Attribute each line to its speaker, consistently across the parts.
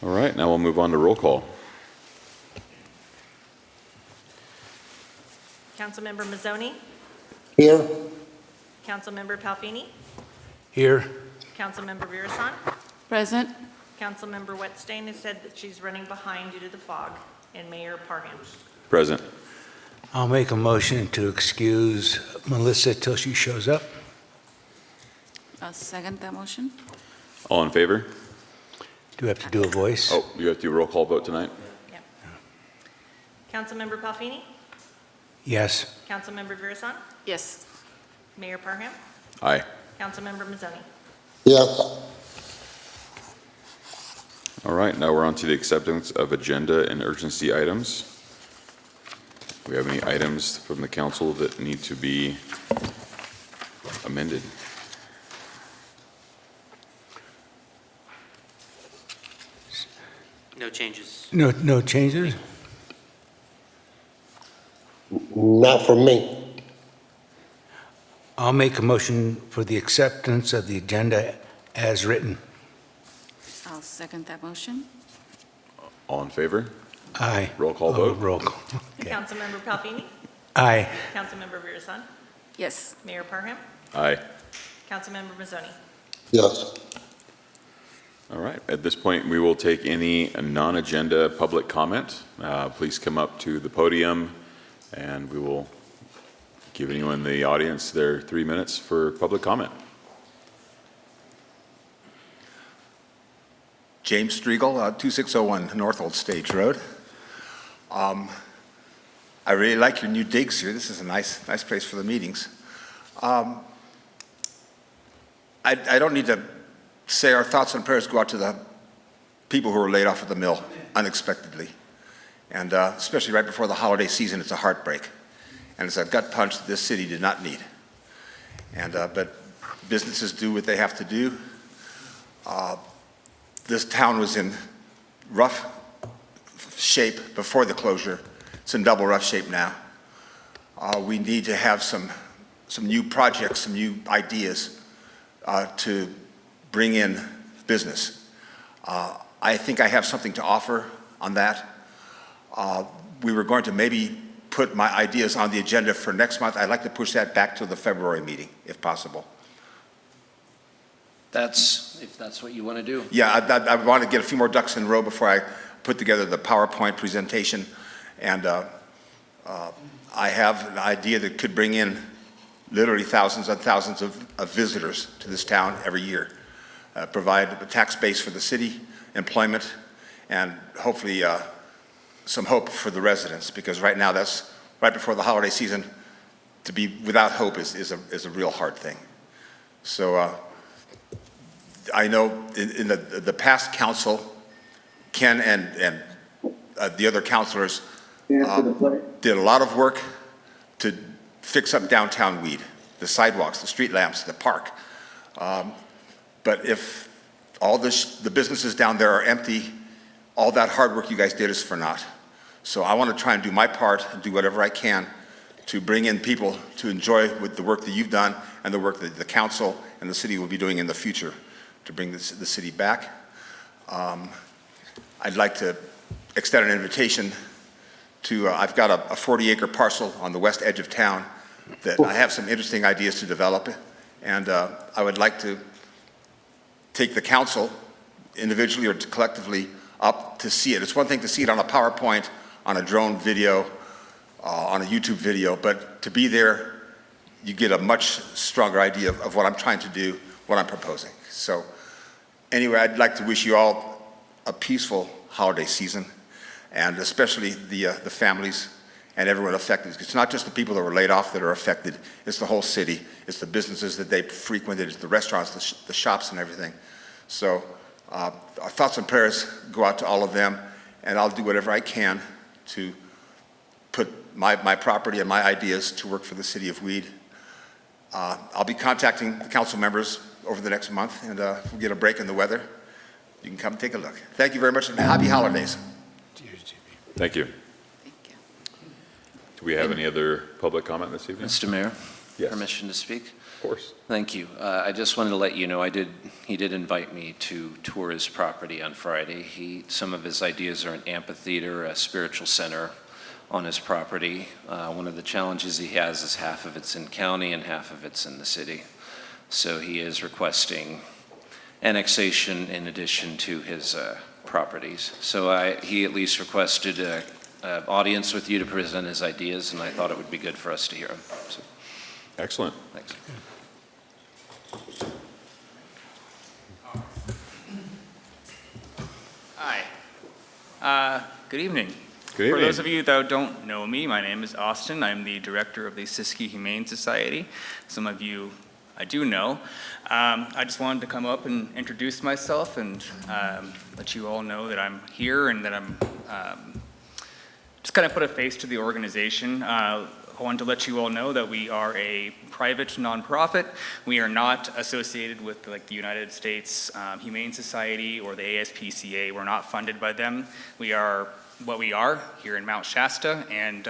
Speaker 1: All right, now we'll move on to roll call.
Speaker 2: Councilmember Mazzoni,
Speaker 3: Here.
Speaker 2: Councilmember Palfini,
Speaker 4: Here.
Speaker 2: Councilmember Virasan,
Speaker 5: Present.
Speaker 2: Councilmember Wetstein has said that she's running behind due to the fog, and Mayor Parham.
Speaker 1: Present.
Speaker 4: I'll make a motion to excuse Melissa till she shows up.
Speaker 5: I'll second that motion.
Speaker 1: All in favor?
Speaker 4: Do we have to do a voice?
Speaker 1: Oh, you have to do a roll call vote tonight?
Speaker 2: Yeah. Councilmember Palfini,
Speaker 4: Yes.
Speaker 2: Councilmember Virasan,
Speaker 5: Yes.
Speaker 2: Mayor Parham,
Speaker 1: Aye.
Speaker 2: Councilmember Mazzoni.
Speaker 3: Yes.
Speaker 1: All right, now we're on to the acceptance of agenda and urgency items. Do we have any items from the council that need to be amended?
Speaker 6: No changes.
Speaker 4: No changes?
Speaker 3: Not for me.
Speaker 4: I'll make a motion for the acceptance of the agenda as written.
Speaker 5: I'll second that motion.
Speaker 1: All in favor?
Speaker 4: Aye.
Speaker 1: Roll call
Speaker 4: Oh,
Speaker 1: vote?
Speaker 4: Roll call. Okay.
Speaker 2: Councilmember Palfini,
Speaker 4: Aye.
Speaker 2: Councilmember Virasan,
Speaker 5: Yes.
Speaker 2: Mayor Parham,
Speaker 1: Aye.
Speaker 2: Councilmember Mazzoni.
Speaker 3: Yes.
Speaker 1: All right, at this point, we will take any non-agenda public comment. Please come up to the podium, and we will give anyone in the audience their 3 minutes for public comment.
Speaker 7: James Striegel, 2601 North Old Stage Road. I really like your new digs here. This is a nice place for the meetings. I don't need to say our thoughts and prayers go out to the people who were laid off at the mill unexpectedly. And especially right before the holiday season, it's a heartbreak. And it's a gut punch that this city did not need. And, but businesses do what they have to do. This town was in rough shape before the closure. It's in double rough shape now. We need to have some new projects, some new ideas to bring in business. I think I have something to offer on that. We were going to maybe put my ideas on the agenda for next month. I'd like to push that back to the February meeting, if possible.
Speaker 6: If that's what you want to do.
Speaker 7: Yeah, I want to get a few more ducks in a row before I put together the PowerPoint presentation. And I have an idea that could bring in literally thousands and thousands of visitors to this town every year. Provide a tax base for the city, employment, and hopefully some hope for the residents, because right now that's right before the holiday season. To be without hope is a real hard thing. So I know in the past council, Ken and the other councilors did a lot of work to fix up downtown Weed, the sidewalks, the street lamps, the park. But if all the businesses down there are empty, all that hard work you guys did is for naught. So I want to try and do my part and do whatever I can to bring in people to enjoy with the work that you've done and the work that the council and the city will be doing in the future to bring the city back. I'd like to extend an invitation to, I've got a 40-acre parcel on the west edge of town that I have some interesting ideas to develop, and I would like to take the council individually or collectively up to see it. It's one thing to see it on a PowerPoint, on a drone video, on a YouTube video, but to be there, you get a much stronger idea of what I'm trying to do, what I'm proposing. So anyway, I'd like to wish you all a peaceful holiday season, and especially the families and everyone affected. It's not just the people that were laid off that are affected, it's the whole city, it's the businesses that they frequented, it's the restaurants, the shops and everything. So our thoughts and prayers go out to all of them, and I'll do whatever I can to put my property and my ideas to work for the city of Weed. I'll be contacting the council members over the next month, and if we get a break in the weather, you can come take a look. Thank you very much, and happy holidays.
Speaker 1: Thank you.
Speaker 5: Thank you.
Speaker 1: Do we have any other public comment this evening?
Speaker 6: Mr. Mayor,
Speaker 1: Yes.
Speaker 6: permission to speak?
Speaker 1: Of course.
Speaker 6: Thank you. I just wanted to let you know, he did invite me to tour his property on Friday. Some of his ideas are an amphitheater, a spiritual center on his property. One of the challenges he has is half of it's in county and half of it's in the city. So he is requesting annexation in addition to his properties. So he at least requested an audience with you to present his ideas, and I thought it would be good for us to hear them. So,
Speaker 1: Excellent.
Speaker 6: thanks.
Speaker 8: Hi. Good evening.
Speaker 1: Good
Speaker 8: For
Speaker 1: evening.
Speaker 8: those of you that don't know me, my name is Austin. I'm the director of the Siskiyou Humane Society. Some of you I do know. I just wanted to come up and introduce myself and let you all know that I'm here and that I'm just kind of put a face to the organization. I wanted to let you all know that we are a private nonprofit. We are not associated with like the United States Humane Society or the ASPCA. We're not funded by them. We are what we are here in Mount Shasta, and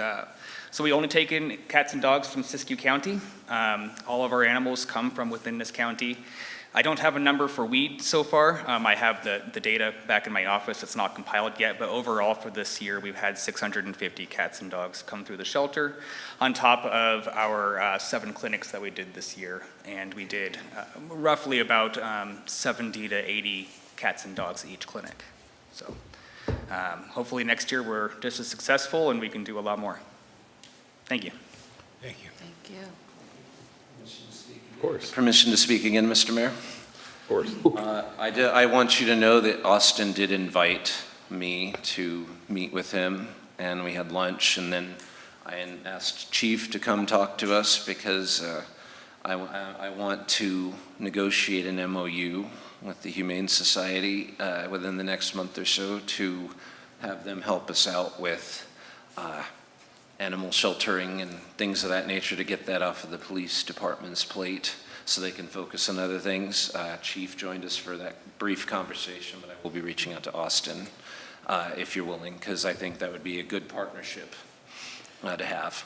Speaker 8: so we only take in cats and dogs from Siskiyou County. All of our animals come from within this county. I don't have a number for weed so far. I have the data back in my office. It's not compiled yet, but overall for this year, we've had 650 cats and dogs come through the shelter on top of our 7 clinics that we did this year. And we did roughly about 70 to 80 cats and dogs at each clinic. So hopefully next year we're just as successful and we can do a lot more. Thank you.
Speaker 4: Thank you.
Speaker 5: Thank you.
Speaker 1: Of course.
Speaker 6: Permission to speak again, Mr. Mayor?
Speaker 1: Of course.
Speaker 6: I want you to know that Austin did invite me to meet with him, and we had lunch, and then I asked Chief to come talk to us because I want to negotiate an MOU with the Humane Society within the next month or so to have them help us out with animal sheltering and things of that nature to get that off of the police department's plate so they can focus on other things. Chief joined us for that brief conversation, but I will be reaching out to Austin if you're willing, because I think that would be a good partnership to have.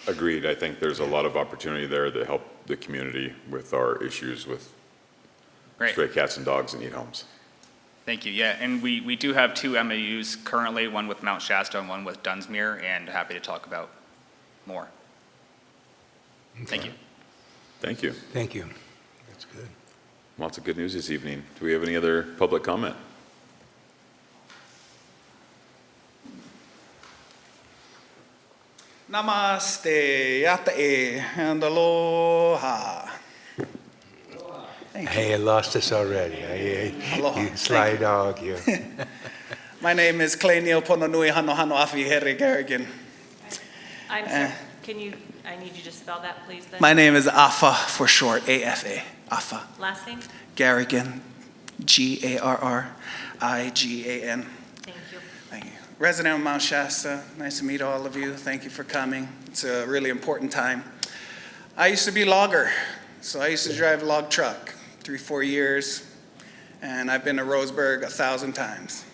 Speaker 1: Agreed. I think there's a lot of opportunity there to help the community with our issues with
Speaker 8: Great.
Speaker 1: stray cats and dogs in need homes.
Speaker 8: Thank you. Yeah, and we do have 2 MOUs currently, one with Mount Shasta and one with Dunsmuir, and happy to talk about more. Thank you.
Speaker 1: Thank you.
Speaker 4: Thank you. That's good.
Speaker 1: Lots of good news this evening. Do we have any other public comment?
Speaker 9: Namaste, yatae, and aloha. Thank you.
Speaker 4: Hey, you lost us already. Hey,
Speaker 9: Aloha.
Speaker 4: you
Speaker 9: Thank
Speaker 4: sly
Speaker 9: you.
Speaker 4: dog, you.
Speaker 9: My name is Clay Neil Pononui Hano Hano Afi Here Garrigan.
Speaker 2: I'm sorry, I need you to spell that, please, then?
Speaker 9: My name is Afa for short, AFA, Afa.
Speaker 2: Last name?
Speaker 9: Garrigan, Garrigan.
Speaker 2: Thank you.
Speaker 9: Thank you. Resident of Mount Shasta, nice to meet all of you. Thank you for coming. It's a really important time. I used to be a logger, so I used to drive a log truck 3-4 years, and I've been to Roseburg 1,000 times.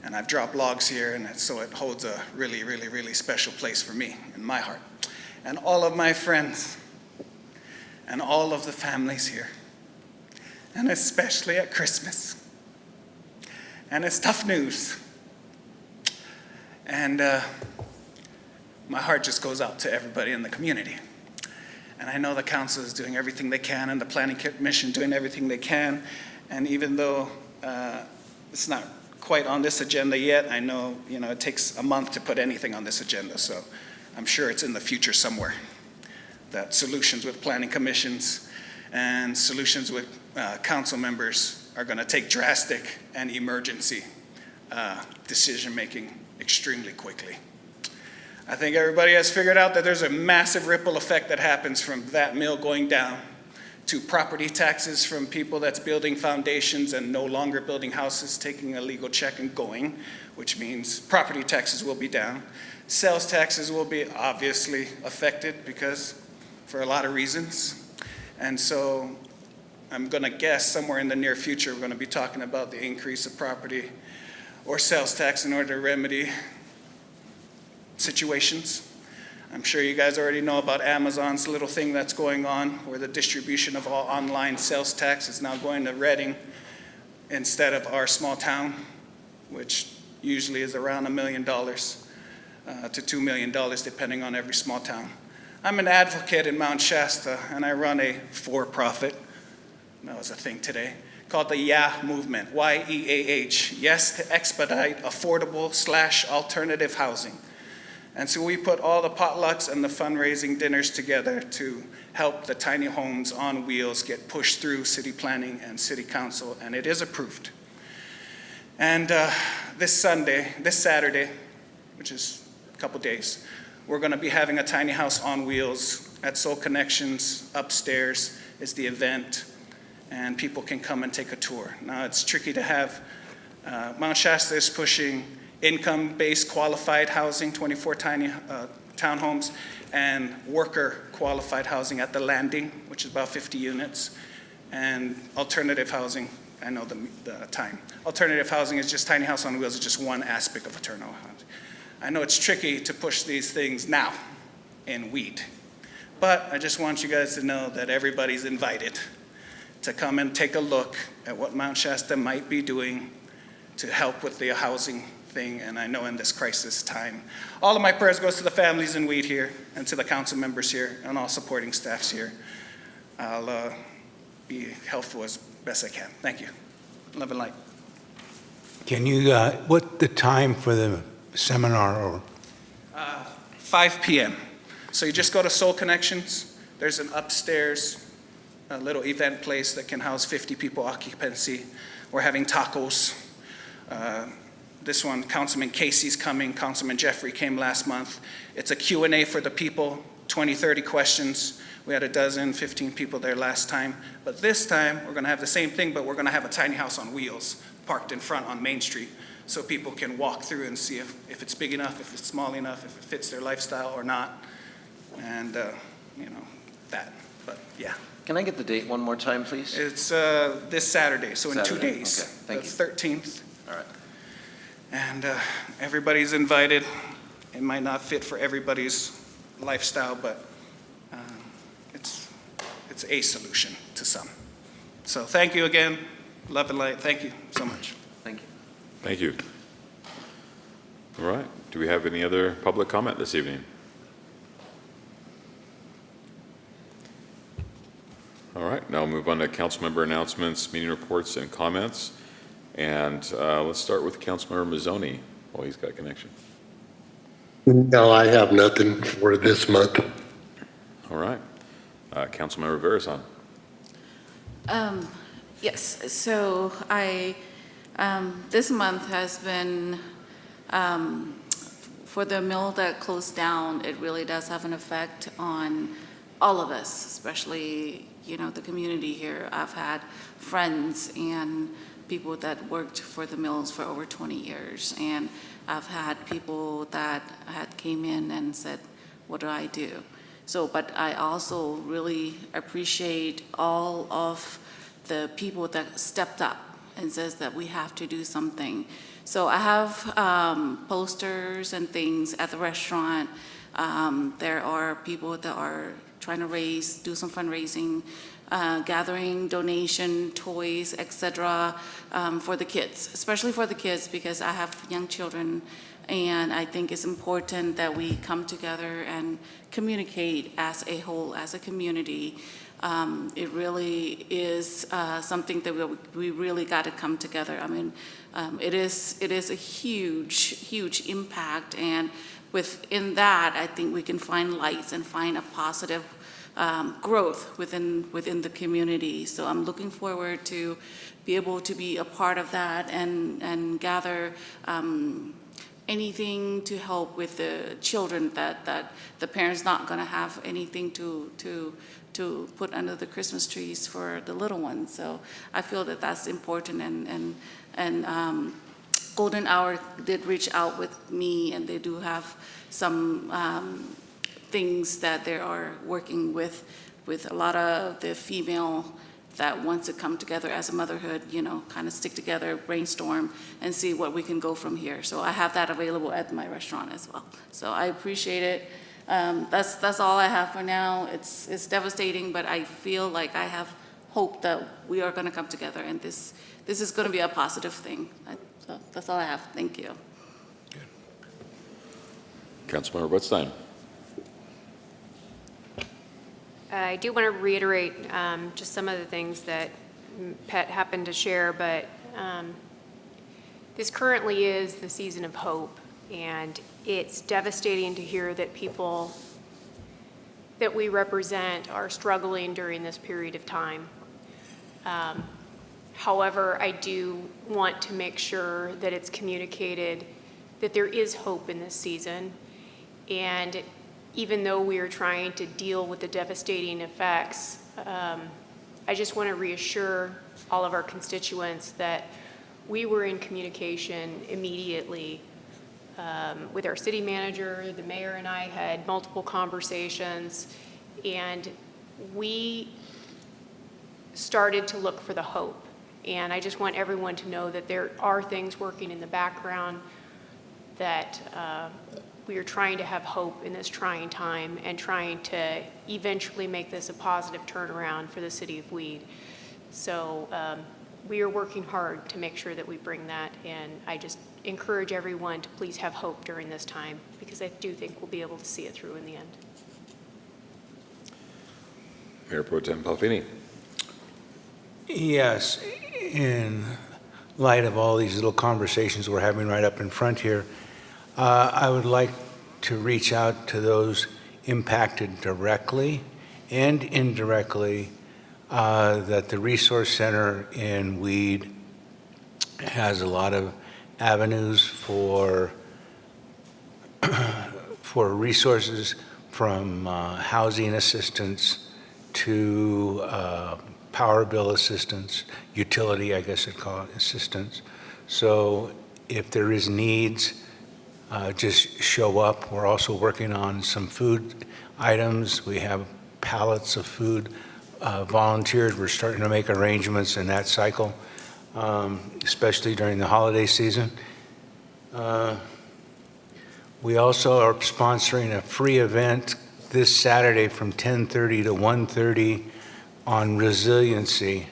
Speaker 9: And I've dropped logs here, and so it holds a really, really, really special place for me in my heart. And all of my friends, and all of the families here, and especially at Christmas. And it's tough news. And my heart just goes out to everybody in the community. And I know the council is doing everything they can, and the planning commission doing everything they can. And even though it's not quite on this agenda yet, I know, it takes a month to put anything on this agenda, so I'm sure it's in the future somewhere. That solutions with planning commissions and solutions with council members are going to take drastic and emergency decision-making extremely quickly. I think everybody has figured out that there's a massive ripple effect that happens from that mill going down to property taxes from people that's building foundations and no longer building houses, taking a legal check and going, which means property taxes will be down. Sales taxes will be obviously affected because for a lot of reasons. And so I'm going to guess somewhere in the near future, we're going to be talking about the increase of property or sales tax in order to remedy situations. I'm sure you guys already know about Amazon's little thing that's going on, where the distribution of all online sales tax is now going to Reading instead of our small town, which usually is around $1 million to $2 million, depending on every small town. I'm an advocate in Mount Shasta, and I run a for-profit, that was a thing today, called the YEAH movement, Y-E-A-H, Yes to Expedite Affordable/Alternative Housing. And so we put all the potlucks and the fundraising dinners together to help the tiny homes on wheels get pushed through city planning and city council, and it is approved. And this Saturday, which is a couple days, we're going to be having a tiny house on wheels at Soul Connections. Upstairs is the event, and people can come and take a tour. Now, it's tricky to have, Mount Shasta is pushing income-based qualified housing, 24 tiny townhomes, and worker-qualified housing at the Landing, which is about 50 units, and alternative housing. I know the time. Alternative housing is just tiny house on wheels, is just one aspect of alternative housing. I know it's tricky to push these things now in Weed, but I just want you guys to know that everybody's invited to come and take a look at what Mount Shasta might be doing to help with the housing thing, and I know in this crisis time. All of my prayers goes to the families in Weed here, and to the council members here, and all supporting staffs here. I'll be helpful as best I can. Thank you. Love and light.
Speaker 4: Can you, what the time for the seminar or?
Speaker 9: 5 p.m. So you just go to Soul Connections. There's an upstairs, a little event place that can house 50 people occupancy. We're having tacos. This one, Councilman Casey's coming. Councilman Jeffrey came last month. It's a Q&A for the people, 20, 30 questions. We had 12, 15 people there last time. But this time, we're going to have the same thing, but we're going to have a tiny house on wheels parked in front on Main Street so people can walk through and see if it's big enough, if it's small enough, if it fits their lifestyle or not. And, that. But, yeah.
Speaker 6: Can I get the date one more time, please?
Speaker 9: It's this Saturday, so in 2
Speaker 6: Saturday,
Speaker 9: days.
Speaker 6: okay, thank you.
Speaker 9: The 13th.
Speaker 6: All right.
Speaker 9: And everybody's invited. It might not fit for everybody's lifestyle, but it's a solution to some. So thank you again. Love and light. Thank you so much.
Speaker 6: Thank you.
Speaker 1: Thank you. All right. Do we have any other public comment this evening? All right. Now we'll move on to council member announcements, meeting reports, and comments. And let's start with Councilmember Mazzoni. Oh, he's got a connection.
Speaker 3: No, I have nothing for this month.
Speaker 1: All right. Councilmember Verazon.
Speaker 5: Yes, so this month has been, for the mill that closed down, it really does have an effect on all of us, especially, the community here. I've had friends and people that worked for the mills for over 20 years, and I've had people that had came in and said, what do I do? So, but I also really appreciate all of the people that stepped up and says that we have to do something. So I have posters and things at the restaurant. There are people that are trying to do some fundraising, gathering donation, toys, etc., for the kids, especially for the kids, because I have young children, and I think it's important that we come together and communicate as a whole, as a community. It really is something that we really got to come together. I mean, it is a huge impact, and within that, I think we can find lights and find a positive growth within the community. So I'm looking forward to be able to be a part of that and gather anything to help with the children that the parents not going to have anything to put under the Christmas trees for the little ones. So I feel that that's important, and Golden Hour did reach out with me, and they do have some things that they are working with a lot of the female that wants to come together as a motherhood, kind of stick together, brainstorm, and see what we can go from here. So I have that available at my restaurant as well. So I appreciate it. That's all I have for now. It's devastating, but I feel like I have hope that we are going to come together, and this is going to be a positive thing. So that's all I have. Thank you.
Speaker 1: Councilmember Whitstein.
Speaker 10: I do want to reiterate just some of the things that Pet happened to share, but this currently is the season of hope, and it's devastating to hear that people that we represent are struggling during this period of time. However, I do want to make sure that it's communicated that there is hope in this season, and even though we are trying to deal with the devastating effects, I just want to reassure all of our constituents that we were in communication immediately with our city manager. The mayor and I had multiple conversations, and we started to look for the hope. And I just want everyone to know that there are things working in the background, that we are trying to have hope in this trying time and trying to eventually make this a positive turnaround for the city of Weed. So we are working hard to make sure that we bring that, and I just encourage everyone to please have hope during this time, because I do think we'll be able to see it through in the end.
Speaker 1: Mayor Pro Tem Palfini.
Speaker 4: Yes, in light of all these little conversations we're having right up in front here, I would like to reach out to those impacted directly and indirectly, that the Resource Center in Weed has a lot of avenues for resources, from housing assistance to power bill assistance, utility, I guess I'd call it, assistance. So if there is needs, just show up. We're also working on some food items. We have pallets of food volunteered. We're starting to make arrangements in that cycle, especially during the holiday season. We also are sponsoring a free event this Saturday from 10:30 to 1:30 on resiliency.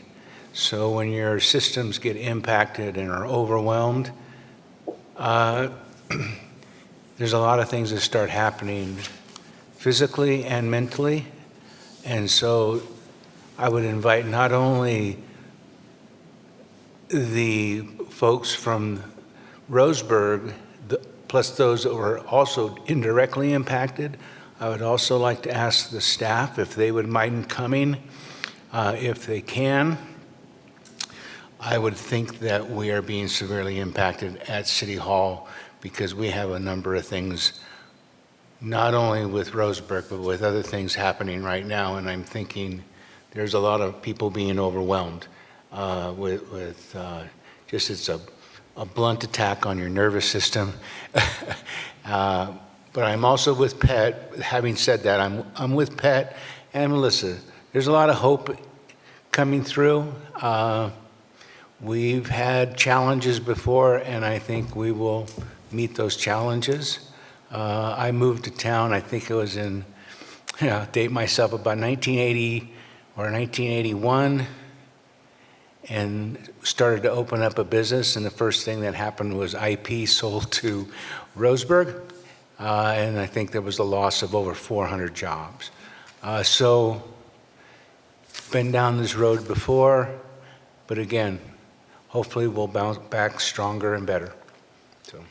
Speaker 4: So when your systems get impacted and are overwhelmed, there's a lot of things that start happening physically and mentally. And so I would invite not only the folks from Roseburg, plus those that were also indirectly impacted. I would also like to ask the staff if they would mind coming, if they can. I would think that we are being severely impacted at City Hall because we have a number of things, not only with Roseburg, but with other things happening right now. And I'm thinking there's a lot of people being overwhelmed with just it's a blunt attack on your nervous system. But I'm also with Pet. Having said that, I'm with Pet and Melissa. There's a lot of hope coming through. We've had challenges before, and I think we will meet those challenges. I moved to town, I think it was in, date myself, about 1980 or 1981, and started to open up a business, and the first thing that happened was IP sold to Roseburg, and I think there was a loss of over 400 jobs. So, been down this road before, but again, hopefully we'll bounce back stronger and better. So.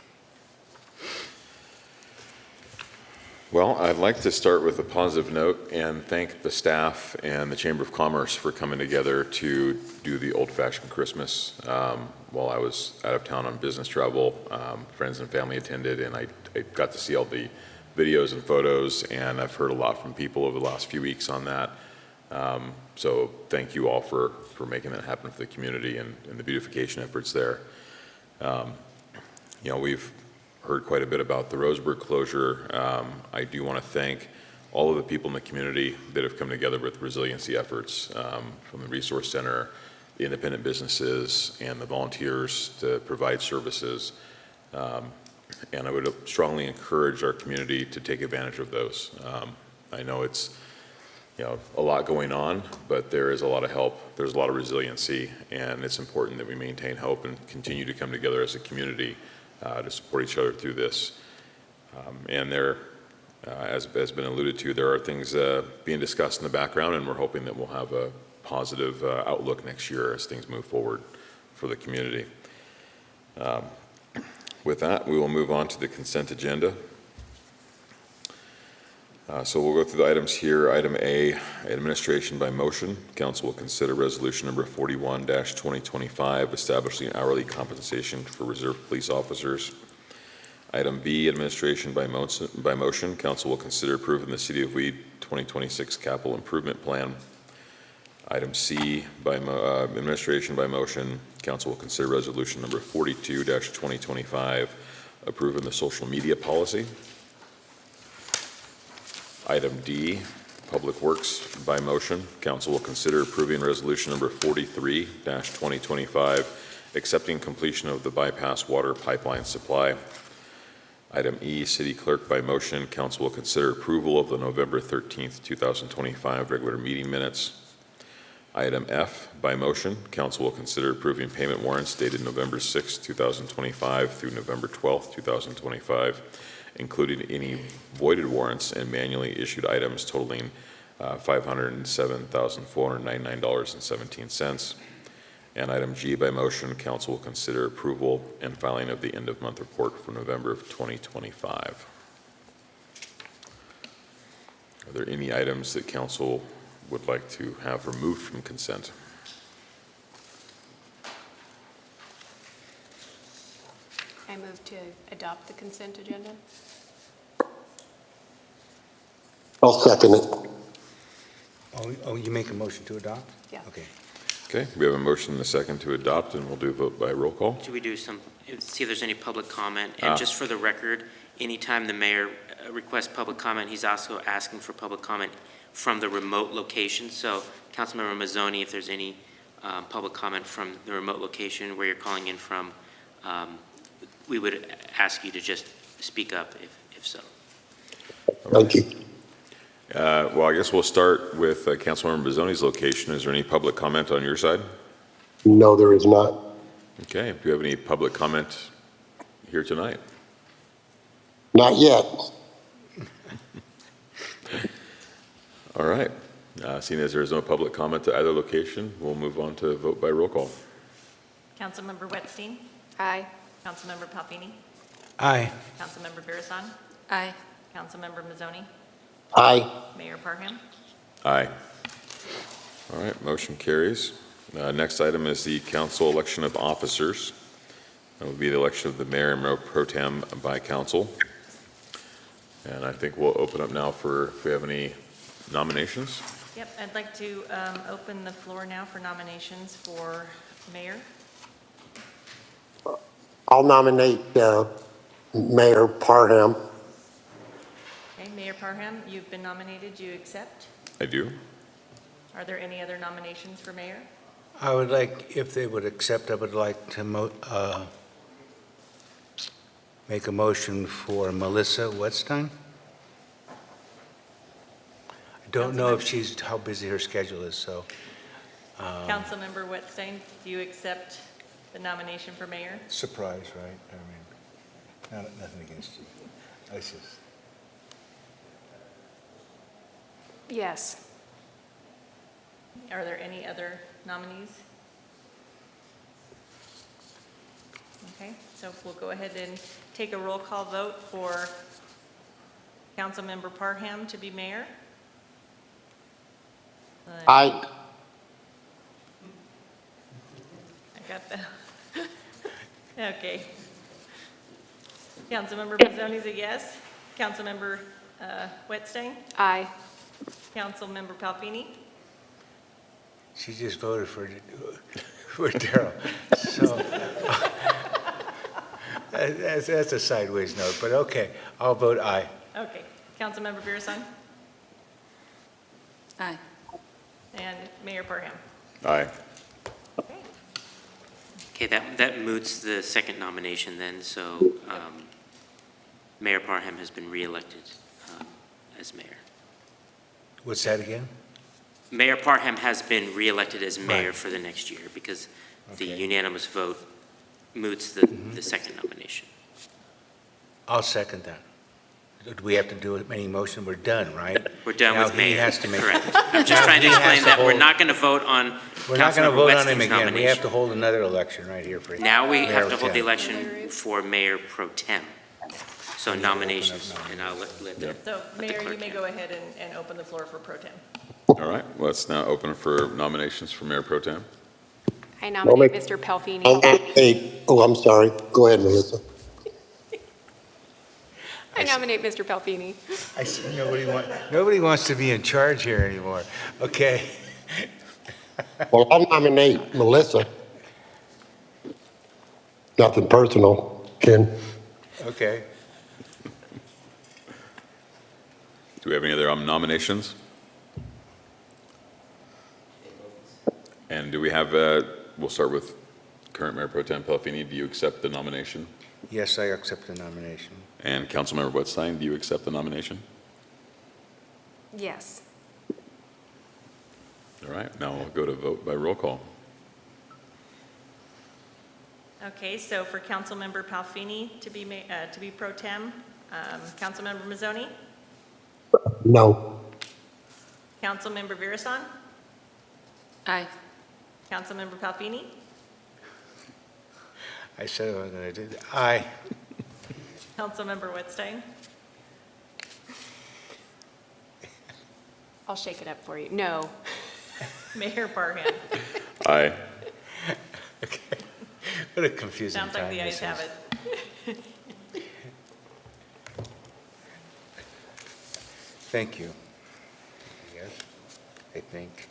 Speaker 1: Well, I'd like to start with a positive note and thank the staff and the Chamber of Commerce for coming together to do the old-fashioned Christmas. While I was out of town on business travel, friends and family attended, and I got to see all the videos and photos, and I've heard a lot from people over the last few weeks on that. So thank you all for making that happen for the community and the beautification efforts there. We've heard quite a bit about the Roseburg closure. I do want to thank all of the people in the community that have come together with resiliency efforts, from the Resource Center, the independent businesses, and the volunteers to provide services. And I would strongly encourage our community to take advantage of those. I know it's, a lot going on, but there is a lot of help. There's a lot of resiliency, and it's important that we maintain hope and continue to come together as a community to support each other through this. And there, as has been alluded to, there are things being discussed in the background, and we're hoping that we'll have a positive outlook next year as things move forward for the community. With that, we will move on to the consent agenda. So we'll go through the items here. Item A, administration by motion. Council will consider resolution number 41-2025, establishing hourly compensation for reserve police officers. Item B, administration by motion. Council will consider approving the City of Weed 2026 capital improvement plan. Item C, administration by motion. Council will consider resolution number 42-2025, approving the social media policy. Item D, Public Works by motion. Council will consider approving resolution number 43-2025, accepting completion of the bypass water pipeline supply. Item E, City Clerk by motion. Council will consider approval of the November 13th, 2025 regular meeting minutes. Item F, by motion. Council will consider approving payment warrants dated November 6, 2025 through November 12, 2025, including any voided warrants and manually issued items totaling $507,499.17. And item G, by motion, council will consider approval and filing of the end-of-month report for November of 2025. Are there any items that council would like to have removed from consent?
Speaker 10: I move to adopt the consent agenda.
Speaker 3: I'll second it.
Speaker 4: Oh, you make a motion to adopt?
Speaker 10: Yeah.
Speaker 4: Okay.
Speaker 1: Okay, we have a motion and a second to adopt, and we'll do a vote by roll call.
Speaker 11: Should we do see if there's any public comment?
Speaker 1: Ah.
Speaker 11: And just for the record, anytime the mayor requests public comment, he's also asking for public comment from the remote location. So Councilmember Mazzoni, if there's any public comment from the remote location where you're calling in from, we would ask you to just speak up if so.
Speaker 3: Thank you.
Speaker 1: Well, I guess we'll start with Councilmember Mazzoni's location. Is there any public comment on your side?
Speaker 3: No, there is not.
Speaker 1: Okay, do you have any public comment here tonight?
Speaker 3: Not yet.
Speaker 1: All right. Seeing as there is no public comment to either location, we'll move on to vote by roll call.
Speaker 2: Councilmember Wetstein,
Speaker 10: Aye.
Speaker 2: Councilmember Palpini,
Speaker 4: Aye.
Speaker 2: Councilmember Barisan,
Speaker 5: Aye.
Speaker 2: Councilmember Mazzoni,
Speaker 3: Aye.
Speaker 2: Mayor Parham.
Speaker 1: Aye. All right, motion carries. Next item is the council election of officers. That would be the election of the mayor and mayor pro tem by council. And I think we'll open up now for if we have any nominations.
Speaker 2: Yep, I'd like to open the floor now for nominations for mayor.
Speaker 3: I'll nominate Mayor Parham.
Speaker 2: Okay, Mayor Parham, you've been nominated. Do you accept?
Speaker 1: I do.
Speaker 2: Are there any other nominations for mayor?
Speaker 4: I would like, if they would accept, I would like to make a motion for Melissa Wetstein. I don't know if how busy her schedule is, so.
Speaker 2: Councilmember Wetstein, do you accept the nomination for mayor?
Speaker 4: Surprise, right? I mean, nothing against you. It's just.
Speaker 10: Yes.
Speaker 2: Are there any other nominees? Okay, so we'll go ahead and take a roll call vote for Councilmember Parham to be mayor.
Speaker 3: Aye.
Speaker 2: I got that. Okay. Councilmember Mazzoni's a yes. Councilmember Wetstein?
Speaker 10: Aye.
Speaker 2: Councilmember Palpini?
Speaker 4: She just voted for Darrell. So that's a sideways note, but okay, I'll vote aye.
Speaker 2: Okay. Councilmember Barisan?
Speaker 5: Aye.
Speaker 2: And Mayor Parham?
Speaker 1: Aye.
Speaker 11: Okay, that moots the second nomination then, so Mayor Parham has been reelected as mayor.
Speaker 4: What's that again?
Speaker 11: Mayor Parham has been reelected as mayor
Speaker 4: Right.
Speaker 11: for the next year because the
Speaker 4: Okay.
Speaker 11: unanimous vote moots the second nomination.
Speaker 4: I'll second that. Do we have to do any motion? We're done, right?
Speaker 11: We're done
Speaker 4: Now
Speaker 11: with
Speaker 4: he
Speaker 11: mayor.
Speaker 4: has to make-
Speaker 11: Correct. I'm just
Speaker 4: Now
Speaker 11: trying to
Speaker 4: he has
Speaker 11: explain
Speaker 4: to
Speaker 11: that we're
Speaker 4: hold-
Speaker 11: not going to vote on
Speaker 4: We're not going to
Speaker 11: Councilmember
Speaker 4: vote on him
Speaker 11: Weston's
Speaker 4: again. We have
Speaker 11: nomination.
Speaker 4: to hold another election right here for.
Speaker 11: Now we
Speaker 4: Mayor
Speaker 11: have to hold the
Speaker 4: Tem.
Speaker 11: election for mayor pro tem. So nominations, and I'll let the
Speaker 2: So Mayor,
Speaker 11: clerk
Speaker 2: you may
Speaker 11: handle
Speaker 2: go ahead and open the floor for pro tem.
Speaker 1: All right, let's now open for nominations for Mayor Pro Tem.
Speaker 10: I nominate
Speaker 3: make-
Speaker 10: Mr. Pelfini.
Speaker 3: I'm sorry. Go ahead, Melissa.
Speaker 10: I nominate Mr. Pelfini.
Speaker 4: I see nobody wants to be in charge here anymore. Okay.
Speaker 3: Well, I'll nominate Melissa. Nothing personal, Ken.
Speaker 4: Okay.
Speaker 1: Do we have any other nominations? And do we have, we'll start with current Mayor Pro Tem Pelfini. Do you accept the nomination?
Speaker 4: Yes, I accept the nomination.
Speaker 1: And Councilmember Whitstein, do you accept the nomination?
Speaker 10: Yes.
Speaker 1: All right, now we'll go to vote by roll call.
Speaker 2: Okay, so for Councilmember Palfini to be pro tem, Councilmember Mazzoni,
Speaker 3: No.
Speaker 2: Councilmember Virasan,
Speaker 5: Aye.
Speaker 2: Councilmember Palfini,
Speaker 4: I said I was going to do that. Aye.
Speaker 2: Councilmember Whitstein,
Speaker 10: I'll shake it up for you. No.
Speaker 2: Mayor Parham.
Speaker 1: Aye.
Speaker 4: Okay. What a confusing time
Speaker 2: Sounds like the ayes
Speaker 4: this
Speaker 2: have
Speaker 4: is.
Speaker 2: it.
Speaker 4: Thank you. Yes, I think.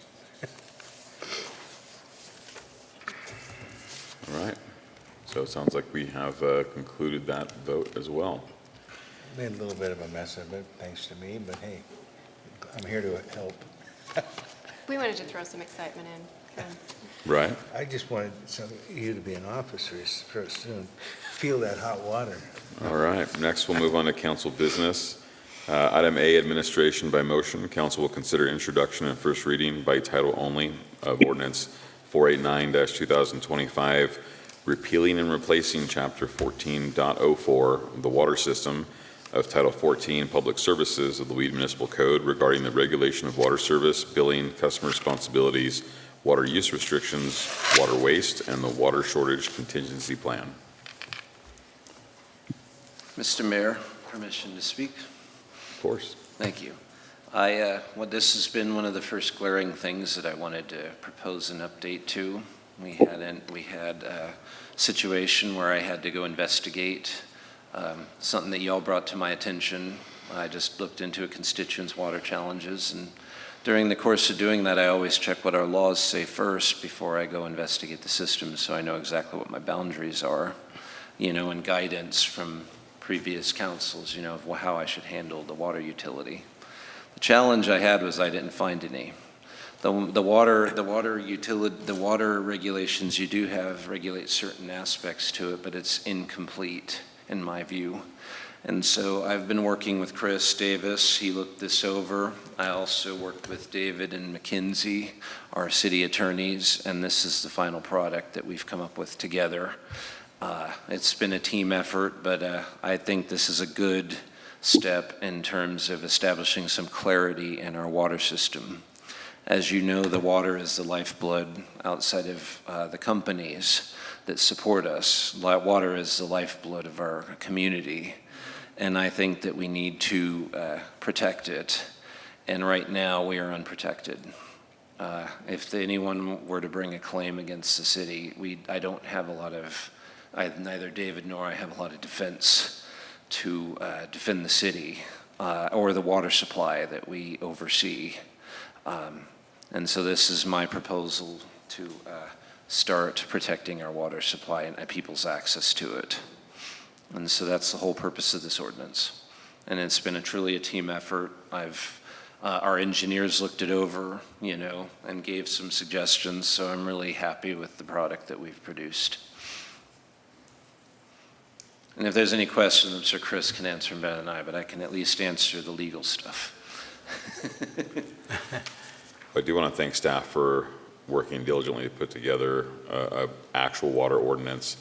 Speaker 1: All right. So it sounds like we have concluded that vote as well.
Speaker 4: Made a little bit of a mess of it, thanks to me, but hey, I'm here to help.
Speaker 10: We wanted to throw some excitement in. Ken.
Speaker 1: Right?
Speaker 4: I just wanted you to be an officer soon. Feel that hot water.
Speaker 1: All right. Next, we'll move on to council business. Item A, administration by motion. Council will consider introduction and first reading by title only of ordinance 489-2025, repealing and replacing Chapter 14.04 of the water system of Title 14 Public Services of the Weed Municipal Code regarding the regulation of water service, billing, customer responsibilities, water use restrictions, water waste, and the water shortage contingency plan.
Speaker 6: Mr. Mayor, permission to speak?
Speaker 1: Of course.
Speaker 6: Thank you. This has been one of the first glaring things that I wanted to propose an update to. We had a situation where I had to go investigate something that y'all brought to my attention. I just looked into a constituent's water challenges, and during the course of doing that, I always check what our laws say first before I go investigate the system, so I know exactly what my boundaries are, and guidance from previous councils, of how I should handle the water utility. The challenge I had was I didn't find any. The water regulations you do have regulate certain aspects to it, but it's incomplete in my view. And so I've been working with Chris Davis. He looked this over. I also worked with David and McKinsey, our city attorneys, and this is the final product that we've come up with together. It's been a team effort, but I think this is a good step in terms of establishing some clarity in our water system. As you know, the water is the lifeblood outside of the companies that support us. Water is the lifeblood of our community, and I think that we need to protect it. And right now, we are unprotected. If anyone were to bring a claim against the city, I don't have a lot of, neither David nor I have a lot of defense to defend the city or the water supply that we oversee. And so this is my proposal to start protecting our water supply and people's access to it. And so that's the whole purpose of this ordinance. And it's been truly a team effort. Our engineers looked it over, and gave some suggestions, so I'm really happy with the product that we've produced. And if there's any questions, I'm sure Chris can answer them better than I, but I can at least answer the legal stuff.
Speaker 1: I do want to thank staff for working diligently to put together a actual water ordinance.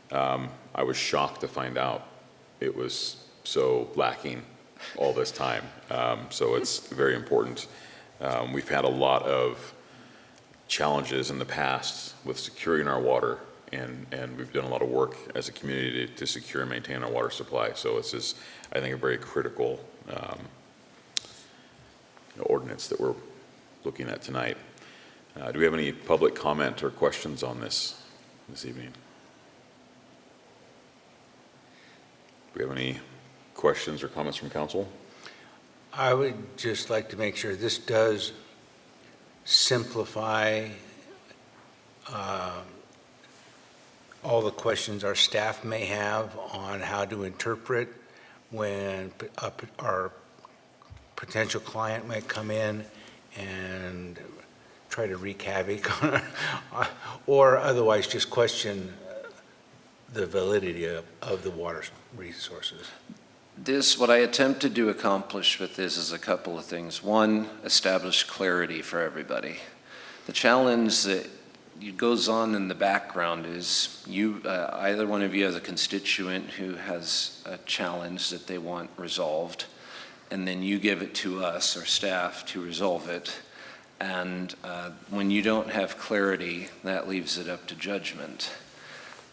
Speaker 1: I was shocked to find out it was so lacking all this time. So it's very important. We've had a lot of challenges in the past with securing our water, and we've done a lot of work as a community to secure and maintain our water supply. So it's just, I think, a very critical ordinance that we're looking at tonight. Do we have any public comment or questions on this evening? Do we have any questions or comments from council?
Speaker 4: I would just like to make sure this does simplify all the questions our staff may have on how to interpret when our potential client might come in and try to wreak havoc on or otherwise just question the validity of the water resources.
Speaker 6: What I attempted to accomplish with this is a couple of things. One, establish clarity for everybody. The challenge that goes on in the background is either one of you has a constituent who has a challenge that they want resolved, and then you give it to us or staff to resolve it. And when you don't have clarity, that leaves it up to judgment.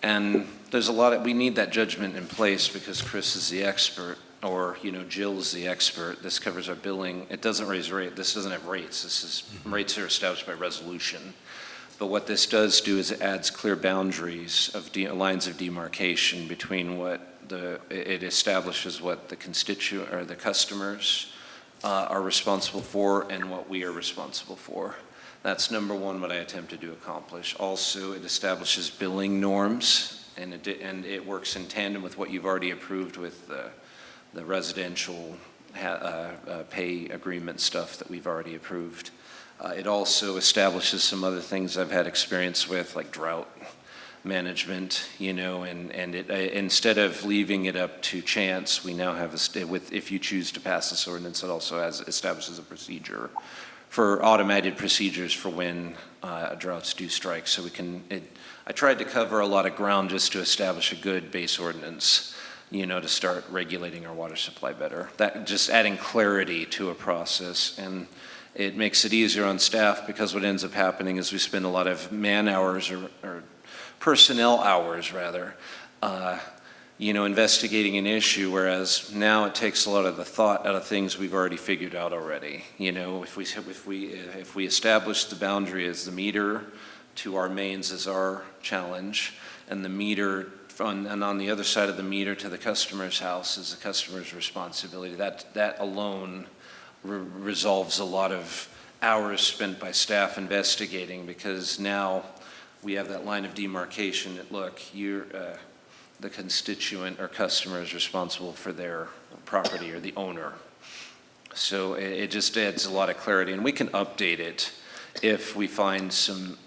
Speaker 6: And there's we need that judgment in place because Chris is the expert, or, Jill's the expert. This covers our billing. It doesn't raise rate. This doesn't have rates. Rates are established by resolution. But what this does do is it adds clear boundaries of lines of demarcation between it establishes what the constituent or the customers are responsible for and what we are responsible for. That's number one, what I attempted to accomplish. Also, it establishes billing norms, and it works in tandem with what you've already approved with the residential pay agreement stuff that we've already approved. It also establishes some other things I've had experience with, like drought management, and it, instead of leaving it up to chance, we now have if you choose to pass this ordinance, it also establishes a procedure for automated procedures for when droughts do strike. So I tried to cover a lot of ground just to establish a good base ordinance, to start regulating our water supply better. That just adding clarity to a process, and it makes it easier on staff because what ends up happening is we spend a lot of man hours or personnel hours rather, investigating an issue, whereas now it takes a lot of the thought out of things we've already figured out already. If we establish the boundary as the meter to our mains as our challenge, and the meter and on the other side of the meter to the customer's house is the customer's responsibility, that alone resolves a lot of hours spent by staff investigating, because now we have that line of demarcation that, look, the constituent or customer is responsible for their property, or the owner. So it just adds a lot of clarity, and we can update it if we find some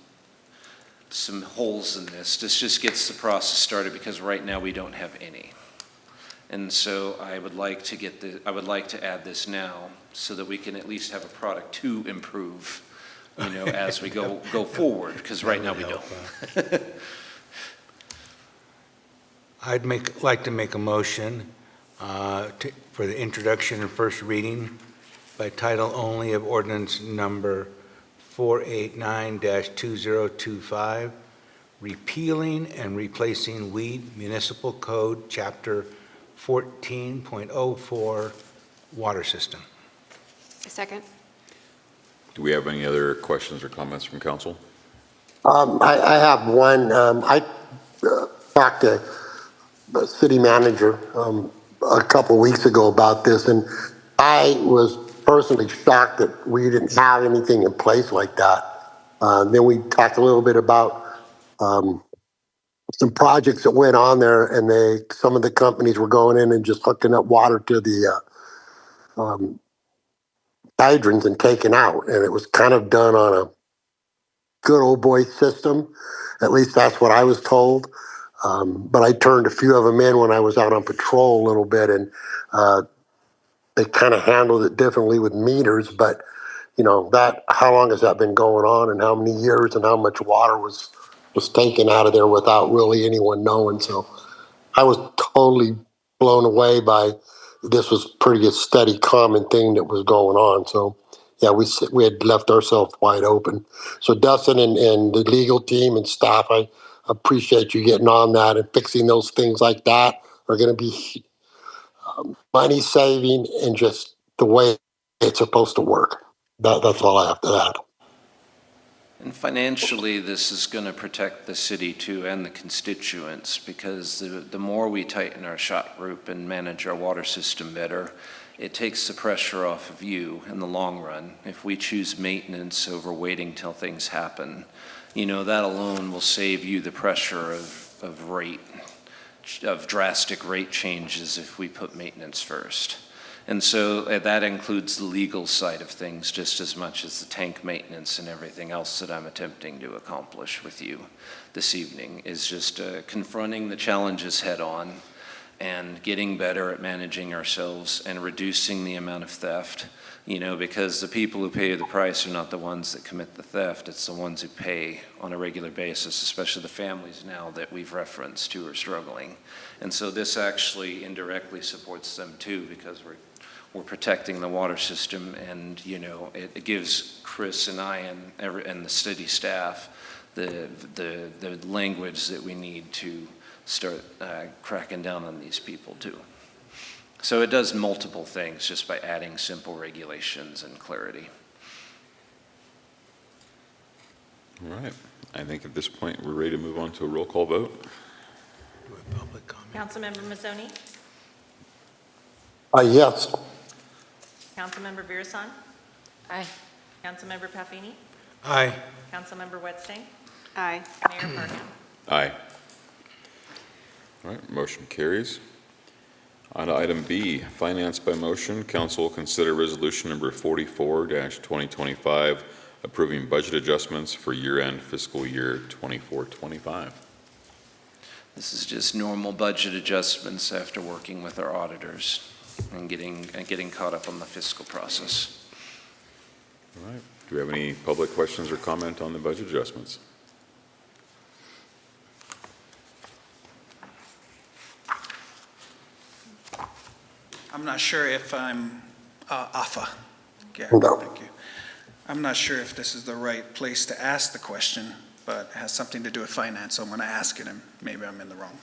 Speaker 6: holes in this. This just gets the process started, because right now we don't have any. And so I would like to add this now so that we can at least have a product to improve, as we go forward, because right now we don't.
Speaker 4: I'd like to make a motion for the introduction and first reading by title only of ordinance number 489-2025, repealing and replacing Weed Municipal Code, Chapter 14.04, Water System.
Speaker 10: A second.
Speaker 1: Do we have any other questions or comments from council?
Speaker 3: I have one. I talked to the city manager a couple weeks ago about this, and I was personally shocked that we didn't have anything in place like that. Then we talked a little bit about some projects that went on there, and some of the companies were going in and just hooking up water to the hydrants and taking out, and it was kind of done on a good old boy system. At least that's what I was told. But I turned a few of them in when I was out on patrol a little bit, and they kind of handled it differently with meters. But how long has that been going on, and how many years, and how much water was taken out of there without really anyone knowing? So I was totally blown away by this. Was pretty a steady, common thing that was going on. So yeah, we had left ourselves wide open. So Dustin and the legal team and staff, I appreciate you getting on that and fixing those things like that. Are going to be money saving and just the way it's supposed to work. That's all I have to add.
Speaker 6: And financially, this is going to protect the city too and the constituents, because the more we tighten our shot group and manage our water system better, it takes the pressure off of you in the long run. If we choose maintenance over waiting till things happen, that alone will save you the pressure of drastic rate changes if we put maintenance first. And so that includes the legal side of things just as much as the tank maintenance and everything else that I'm attempting to accomplish with you this evening, is just confronting the challenges head on and getting better at managing ourselves and reducing the amount of theft, because the people who pay the price are not the ones that commit the theft, it's the ones who pay on a regular basis, especially the families now that we've referenced who are struggling. And so this actually indirectly supports them too, because we're protecting the water system, and it gives Chris and I and the city staff the language that we need to start cracking down on these people too. So it does multiple things just by adding simple regulations and clarity.
Speaker 1: All right. I think at this point, we're ready to move on to a roll call vote.
Speaker 4: Public comment.
Speaker 2: Councilmember Mazzoni?
Speaker 3: Yes.
Speaker 2: Councilmember Virasan?
Speaker 5: Aye.
Speaker 2: Councilmember Palfini?
Speaker 4: Aye.
Speaker 2: Councilmember Whitstang?
Speaker 10: Aye.
Speaker 2: Mayor Parham?
Speaker 1: Aye. All right, motion carries. On to item B, finance by motion, council will consider resolution number 44-2025, approving budget adjustments for year-end fiscal year 24-25.
Speaker 6: This is just normal budget adjustments after working with our auditors and getting caught up on the fiscal process.
Speaker 1: All right, do we have any public questions or comment on the budget adjustments?
Speaker 9: I'm not sure if I'm, AFA. Yeah,
Speaker 3: No.
Speaker 9: thank you. I'm not sure if this is the right place to ask the question, but it has something to do with finance, so I'm going to ask it, and maybe I'm in the wrong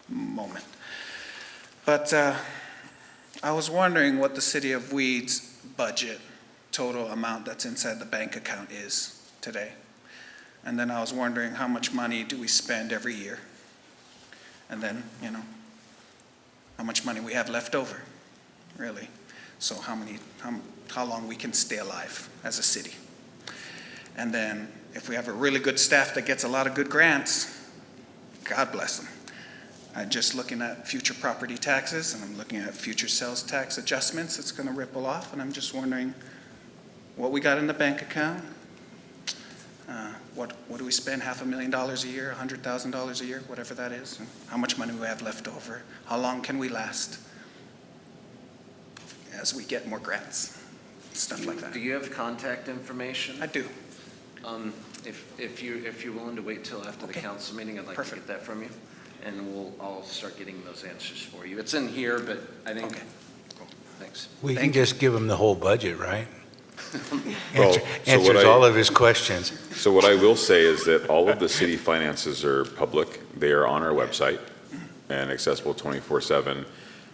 Speaker 9: moment. But I was wondering what the City of Weed's budget total amount that's inside the bank account is today. And then I was wondering how much money do we spend every year? And then, how much money we have left over, really. So how long we can stay alive as a city. And then if we have a really good staff that gets a lot of good grants, God bless them. I'm just looking at future property taxes, and I'm looking at future sales tax adjustments it's going to ripple off, and I'm just wondering what we got in the bank account. What do we spend, $500,000 a year, $100,000 a year, whatever that is? And how much money we have left over? How long can we last as we get more grants, stuff like that?
Speaker 6: Do you have contact information?
Speaker 9: I do.
Speaker 6: If you're willing to wait till after the
Speaker 9: Okay.
Speaker 6: council meeting, I'd like
Speaker 9: Perfect.
Speaker 6: to get that from you, and I'll start getting those answers for you. It's in here, but I think.
Speaker 9: Okay. Cool.
Speaker 6: Thanks.
Speaker 4: We can
Speaker 9: Thank you.
Speaker 4: just give him the whole budget, right?
Speaker 1: Well, so
Speaker 4: Answers
Speaker 1: what
Speaker 4: all of his questions.
Speaker 1: So what I will say is that all of the city finances are public. They are on our website and accessible 24/7.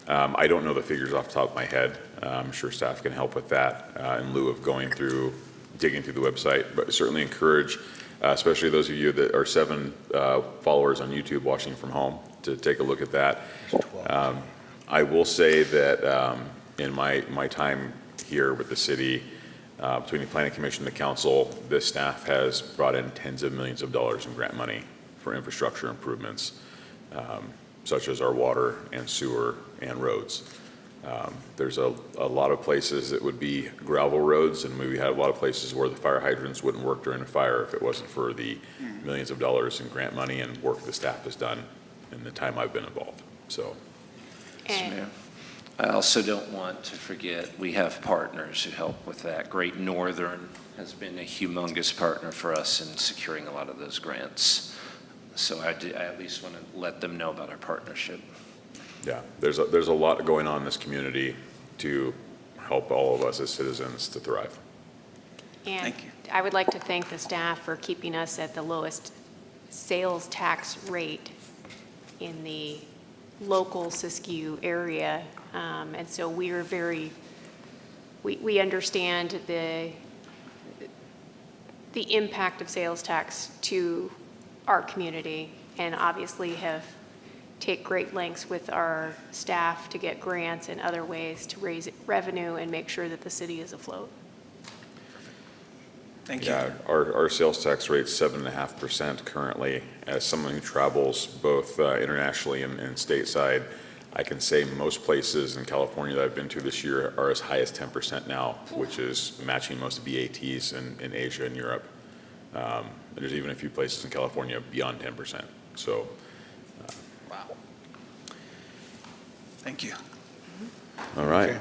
Speaker 1: I don't know the figures off the top of my head. I'm sure staff can help with that in lieu of digging through the website, but certainly encourage, especially those of you that are 7 followers on YouTube watching from home, to take a look at that. I will say that in my time here with the city, between the Planning Commission and the council, this staff has brought in tens of millions of dollars in grant money for infrastructure improvements, such as our water and sewer and roads. There's a lot of places that would be gravel roads, and we have a lot of places where the fire hydrants wouldn't work during a fire if it wasn't for the millions of dollars in grant money and work the staff has done in the time I've been involved, so.
Speaker 10: And
Speaker 6: Mayor. I also don't want to forget, we have partners who help with that. Great Northern has been a humongous partner for us in securing a lot of those grants. So I at least want to let them know about our partnership.
Speaker 1: Yeah, there's a lot going on in this community to help all of us as citizens to thrive.
Speaker 10: And
Speaker 9: Thank you.
Speaker 10: I would like to thank the staff for keeping us at the lowest sales tax rate in the local Siskiyou area. And so we are we understand the impact of sales tax to our community, and obviously take great lengths with our staff to get grants and other ways to raise revenue and make sure that the city is afloat.
Speaker 9: Thank you.
Speaker 1: Yeah, our sales tax rate's 7.5% currently. As someone who travels both internationally and stateside, I can say most places in California that I've been to this year are as high as 10% now, which is matching most of the ATs in Asia and Europe. There's even a few places in California beyond 10%. So,
Speaker 9: Wow. Thank you.
Speaker 1: all right.
Speaker 4: Okay.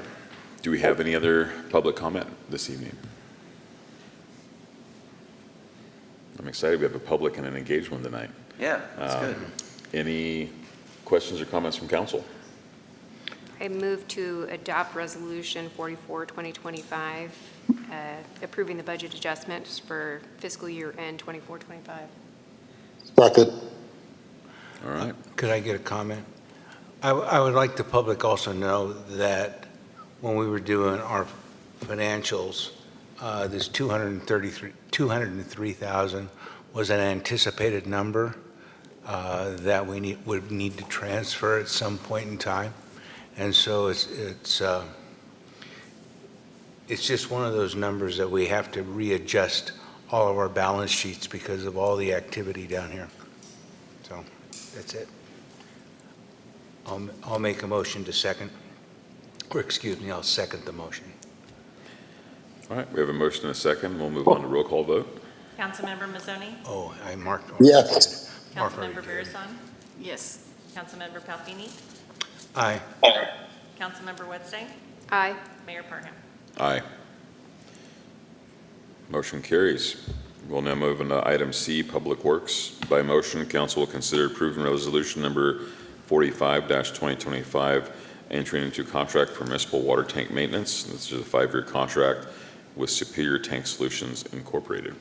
Speaker 1: Do we have any other public comment this evening? I'm excited. We have a public and an engaged one tonight.
Speaker 6: Yeah, that's good.
Speaker 1: Any questions or comments from council?
Speaker 10: I move to adopt Resolution 44, 2025, approving the budget adjustments for fiscal year end 24, 25.
Speaker 3: Second.
Speaker 1: All right.
Speaker 4: Could I get a comment? I would like the public also know that when we were doing our financials, this 203,000 was an anticipated number that we would need to transfer at some point in time. And so it's just one of those numbers that we have to readjust all of our balance sheets because of all the activity down here. So that's it. I'll make a motion to second, or excuse me, I'll second the motion.
Speaker 1: All right, we have a motion and a second. We'll move on to roll call vote.
Speaker 2: Councilmember Mazzoni?
Speaker 4: Oh, I marked.
Speaker 3: Yes.
Speaker 4: Mark already
Speaker 2: Councilmember
Speaker 4: did.
Speaker 2: Birasson?
Speaker 5: Yes.
Speaker 2: Councilmember Palfini?
Speaker 4: Aye.
Speaker 2: Councilmember Whitstang?
Speaker 10: Aye.
Speaker 2: Mayor Parham?
Speaker 1: Aye. Motion carries. We'll now move into item C, Public Works. By motion, council will consider approving resolution number 45-2025, entering into contract for municipal water tank maintenance. This is a 5-year contract with Superior Tank Solutions Incorporated.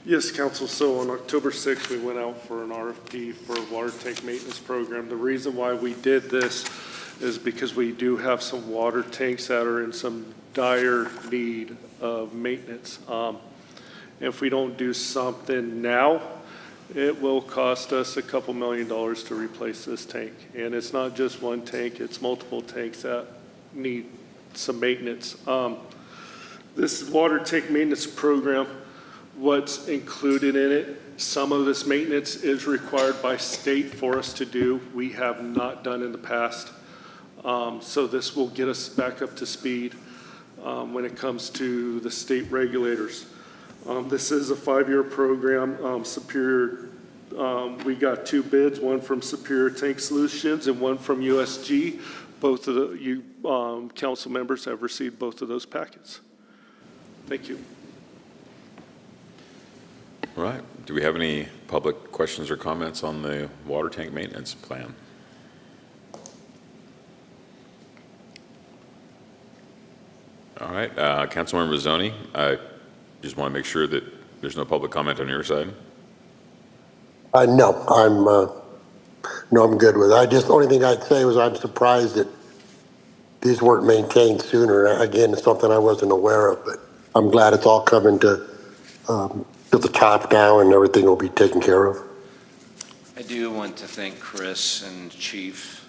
Speaker 12: Yes, Council. So on October 6th, we went out for an RFP for a water tank maintenance program. The reason why we did this is because we do have some water tanks that are in some dire need of maintenance. If we don't do something now, it will cost us a couple $1 million to replace this tank. And it's not just one tank, it's multiple tanks that need some maintenance. This water tank maintenance program, what's included in it, some of this maintenance is required by state for us to do. We have not done in the past. So this will get us back up to speed when it comes to the state regulators. This is a 5-year program. Superior, we got 2 bids, one from Superior Tank Solutions and one from USG. Both of you council members have received both of those packets. Thank you.
Speaker 1: All right. Do we have any public questions or comments on the water tank maintenance plan? All right. Councilmember Mazzoni, I just want to make sure that there's no public comment on your side.
Speaker 3: No, I'm good with it. The only thing I'd say was I'm surprised that these weren't maintained sooner. Again, it's something I wasn't aware of, but I'm glad it's all coming to the top now and everything will be taken care of.
Speaker 6: I do want to thank Chris and Chief.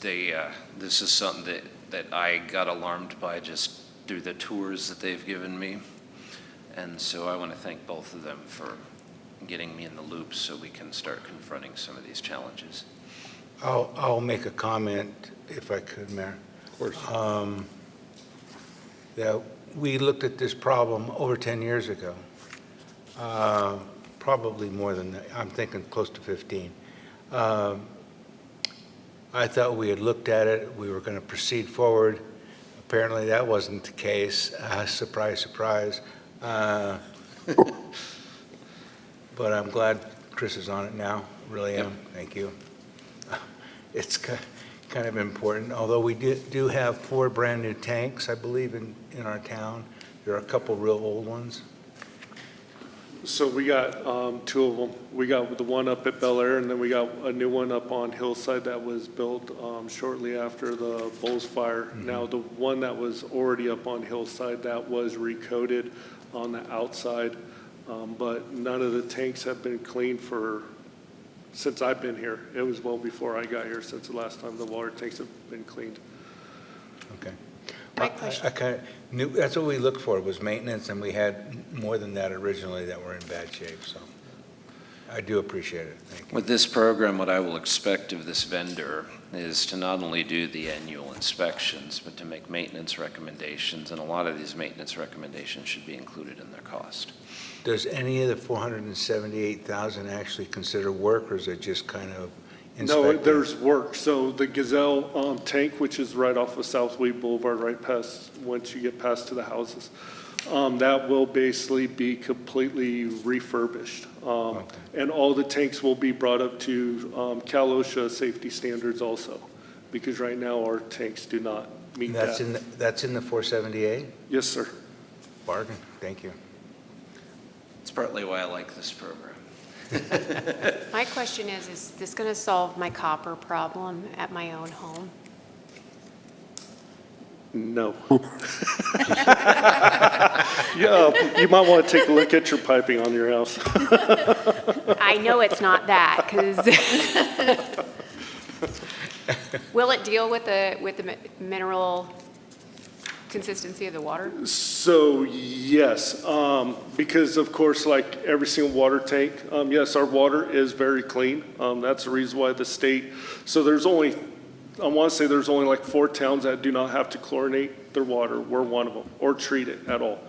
Speaker 6: This is something that I got alarmed by just through the tours that they've given me. And so I want to thank both of them for getting me in the loop so we can start confronting some of these challenges.
Speaker 4: I'll make a comment if I could, Mayor.
Speaker 1: Of course.
Speaker 4: That we looked at this problem over 10 years ago. probably more than that. I'm thinking close to 15. I thought we had looked at it, we were going to proceed forward. Apparently, that wasn't the case. Surprise, surprise. But I'm glad Chris is on it now, really am. Thank you. It's kind of important, although we do have 4 brand-new tanks, I believe, in our town. There are a couple real old ones.
Speaker 12: So we got 2 of them. We got the one up at Bel Air, and then we got a new one up on Hillside that was built shortly after the Bulls fire. Now, the one that was already up on Hillside, that was recoated on the outside, but none of the tanks have been cleaned since I've been here. It was well before I got here, since the last time the water tanks have been cleaned.
Speaker 4: Okay.
Speaker 10: My question-
Speaker 4: I kind of knew, that's what we looked for, was maintenance, and we had more than that originally that were in bad shape, so I do appreciate it. Thank you.
Speaker 6: With this program, what I will expect of this vendor is to not only do the annual inspections, but to make maintenance recommendations, and a lot of these maintenance recommendations should be included in their cost.
Speaker 4: Does any of the 478,000 actually consider work, or is it just kind of
Speaker 12: No,
Speaker 4: inspecting?
Speaker 12: there's work. So the Gazelle tank, which is right off of South Wheat Boulevard, right past, once you get past to the houses, that will basically be completely refurbished. And all the tanks will be brought up to Cal OSHA safety standards also, because right now our tanks do not meet
Speaker 4: That's
Speaker 12: that.
Speaker 4: that's in the 478?
Speaker 12: Yes, sir.
Speaker 4: Bargain, thank you.
Speaker 6: It's partly why I like this program.
Speaker 10: My question is this going to solve my copper problem at my own home?
Speaker 12: No. Yeah, you might want to take a look at your piping on your house.
Speaker 10: I know it's not that, because will it deal with the mineral consistency of the water?
Speaker 12: So, yes, because of course, like every single water tank, yes, our water is very clean. That's the reason why the state, so there's only, I want to say there's only like 4 towns that do not have to chlorinate their water. We're one of them, or treat it at all.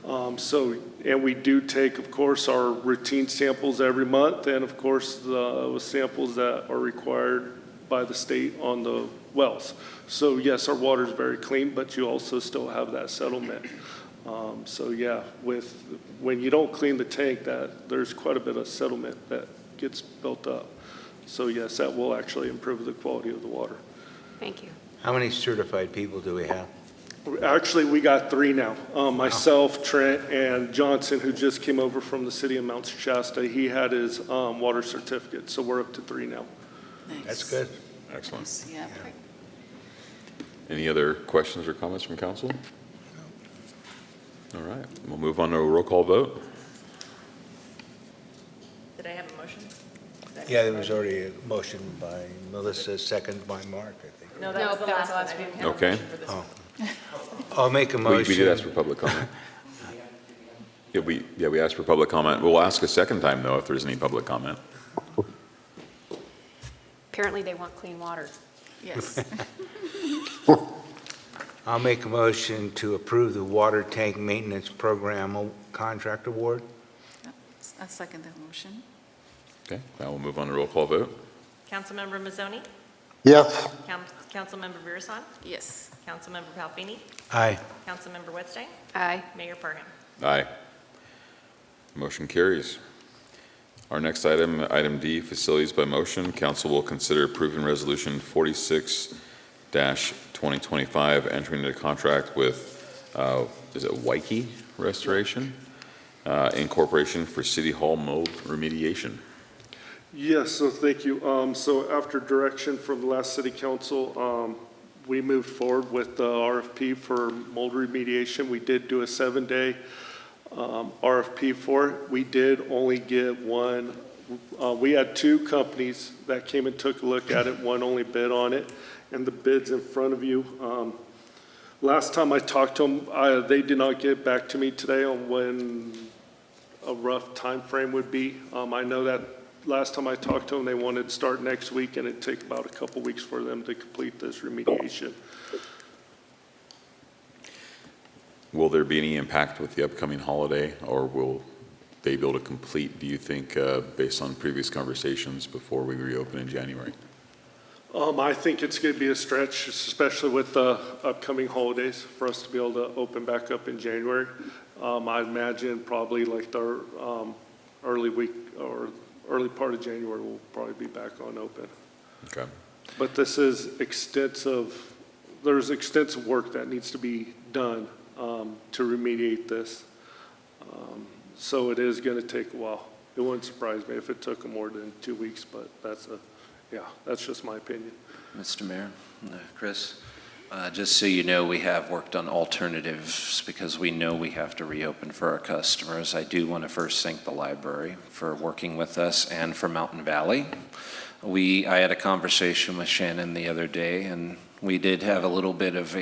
Speaker 12: And we do take, of course, our routine samples every month, and of course, the samples that are required by the state on the wells. So yes, our water is very clean, but you also still have that settlement. So yeah, when you don't clean the tank, there's quite a bit of settlement that gets built up. So yes, that will actually improve the quality of the water.
Speaker 10: Thank you.
Speaker 4: How many certified people do we have?
Speaker 12: Actually, we got 3 now. Myself, Trent, and Johnson, who just came over from the city of Mount Shasta. He had his water certificate, so we're up to 3 now.
Speaker 4: That's good.
Speaker 1: Excellent.
Speaker 5: Yeah.
Speaker 1: Any other questions or comments from council? All right, we'll move on to a roll call vote.
Speaker 2: Did I have a motion?
Speaker 4: Yeah, there was already a motion by Melissa, second by Mark, I think.
Speaker 2: No, that was the last one. I didn't have a
Speaker 1: Okay.
Speaker 2: motion for this one.
Speaker 4: I'll make a
Speaker 1: We
Speaker 4: motion.
Speaker 1: did ask for public comment. Yeah, we asked for public comment. We'll ask a second time, though, if there's any public comment.
Speaker 10: Apparently, they want clean water.
Speaker 5: Yes.
Speaker 4: I'll make a motion to approve the water tank maintenance program contract award.
Speaker 5: I second that motion.
Speaker 1: Okay, now we'll move on to roll call vote.
Speaker 2: Councilmember Mazzoni?
Speaker 3: Yes,
Speaker 2: Councilmember Virasan?
Speaker 5: Yes.
Speaker 2: Councilmember Palfini?
Speaker 4: Aye.
Speaker 2: Councilmember Whitstein?
Speaker 10: Aye.
Speaker 2: Mayor Parham?
Speaker 1: Aye. Motion carries. Our next item, item D, facilities by motion. Council will consider approving resolution 46-2025, entering into contract with, is it Waikiki Restoration Incorporation for City Hall mold remediation.
Speaker 12: Yes, so thank you. So after direction from the last city council, we moved forward with the RFP for mold remediation. We did do a 7-day RFP for it. We did only get one. We had 2 companies that came and took a look at it. One only bid on it, and the bid's in front of you. Last time I talked to them, they did not get back to me today on when a rough time frame would be. I know that last time I talked to them, they wanted to start next week, and it'd take about a couple weeks for them to complete this remediation.
Speaker 1: Will there be any impact with the upcoming holiday, or will they able to complete, do you think, based on previous conversations before we reopen in January?
Speaker 12: I think it's going to be a stretch, especially with the upcoming holidays, for us to be able to open back up in January. I imagine probably like the early week or early part of January, we'll probably be back on open.
Speaker 1: Okay.
Speaker 12: But this is extensive, there's extensive work that needs to be done to remediate this. So it is going to take a while. It wouldn't surprise me if it took more than 2 weeks, but that's just my opinion.
Speaker 6: Mr. Mayor, Chris, just so you know, we have worked on alternatives because we know we have to reopen for our customers. I do want to first thank the library for working with us and for Mountain Valley. I had a conversation with Shannon the other day, and we did have a little bit of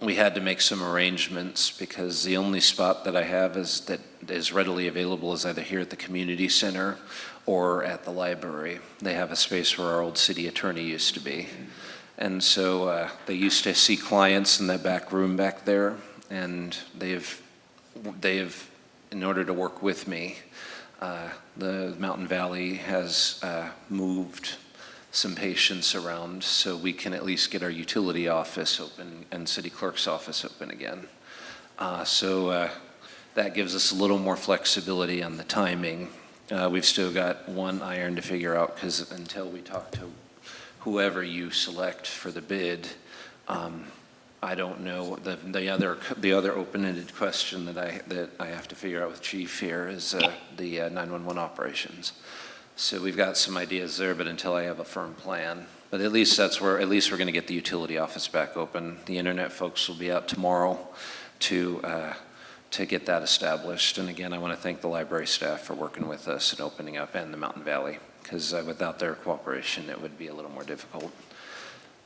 Speaker 6: we had to make some arrangements because the only spot that I have that is readily available is either here at the community center or at the library. They have a space where our old city attorney used to be. And so they used to see clients in that back room back there, and they've, in order to work with me, the Mountain Valley has moved some patients around so we can at least get our utility office open and city clerk's office open again. So that gives us a little more flexibility on the timing. We've still got one iron to figure out because until we talk to whoever you select for the bid, I don't know. The other open-ended question that I have to figure out with Chief here is the 911 operations. So we've got some ideas there, but until I have a firm plan. But at least we're going to get the utility office back open. The internet folks will be out tomorrow to get that established. And again, I want to thank the library staff for working with us and opening up, and the Mountain Valley, because without their cooperation, it would be a little more difficult.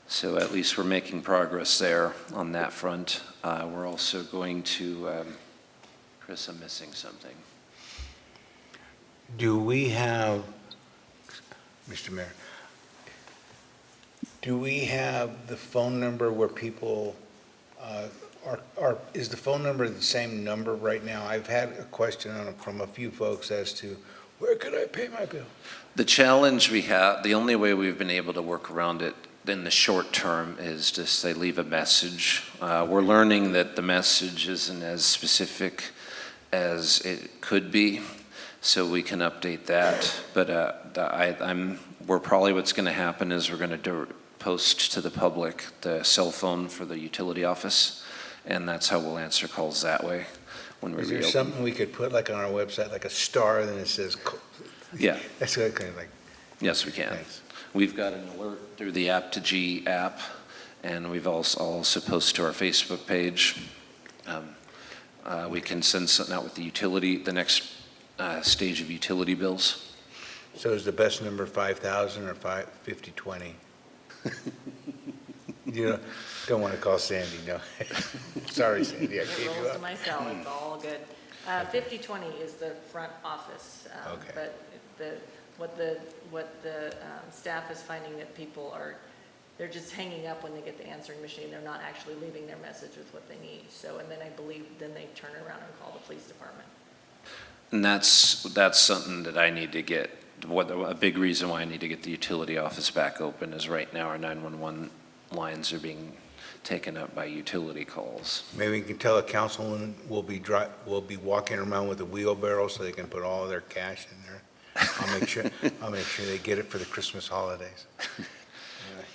Speaker 6: So at least we're making progress there on that front. We're also going to, Chris, I'm missing something.
Speaker 4: Do we have, Mr. Mayor, do we have the phone number where people is the phone number the same number right now? I've had a question from a few folks as to where could I pay my bill?
Speaker 6: The challenge we have, the only way we've been able to work around it in the short term is to say leave a message. We're learning that the message isn't as specific as it could be, so we can update that. But we're probably what's going to happen is we're going to post to the public the cell phone for the utility office, and that's how we'll answer calls that way when we
Speaker 4: Is there
Speaker 6: reopen.
Speaker 4: something we could put like on our website, like a star, then it says?
Speaker 6: Yeah.
Speaker 4: That's what kind of like.
Speaker 6: Yes, we can.
Speaker 4: Thanks.
Speaker 6: We've got an alert through the App2G app, and we've also posted to our Facebook page. We can send something out with the utility, the next stage of utility bills.
Speaker 4: So is the best number 5,000 or 5020? You don't want to call Sandy, no. Sorry, Sandy, I
Speaker 2: It
Speaker 4: gave you
Speaker 2: rolls to
Speaker 4: up.
Speaker 2: my cell, it's all good. 5020 is the front office.
Speaker 4: Okay.
Speaker 2: But what the staff is finding that people they're just hanging up when they get the answering machine. They're not actually leaving their message with what they need. So, and then I believe then they turn around and call the police department.
Speaker 6: And that's something that I need to get. A big reason why I need to get the utility office back open is right now our 911 lines are being taken up by utility calls.
Speaker 4: Maybe you can tell a councilman will be walking around with a wheelbarrow so they can put all their cash in there. I'll make sure they get it for the Christmas holidays. Anyway.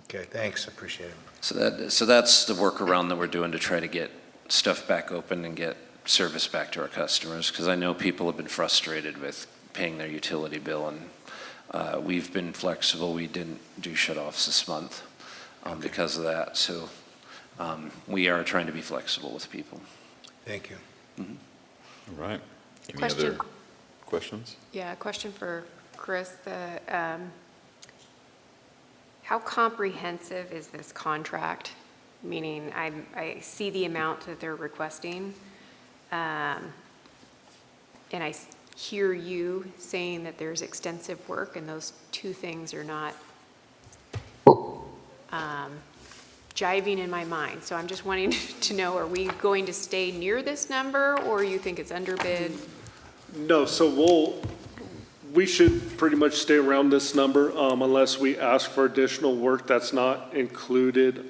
Speaker 4: Okay, thanks, appreciate it.
Speaker 6: So that's the workaround that we're doing to try to get stuff back open and get service back to our customers, because I know people have been frustrated with paying their utility bill, and we've been flexible. We didn't do shut-offs this month because of that. So we are trying to be flexible with people.
Speaker 4: Thank you.
Speaker 1: All right. Any
Speaker 10: Question.
Speaker 1: other questions?
Speaker 10: Yeah, a question for Chris. How comprehensive is this contract? Meaning, I see the amount that they're requesting, and I hear you saying that there's extensive work, and those two things are not jiving in my mind. So I'm just wanting to know, are we going to stay near this number, or you think it's underbid?
Speaker 12: No, so we should pretty much stay around this number, unless we ask for additional work that's not included.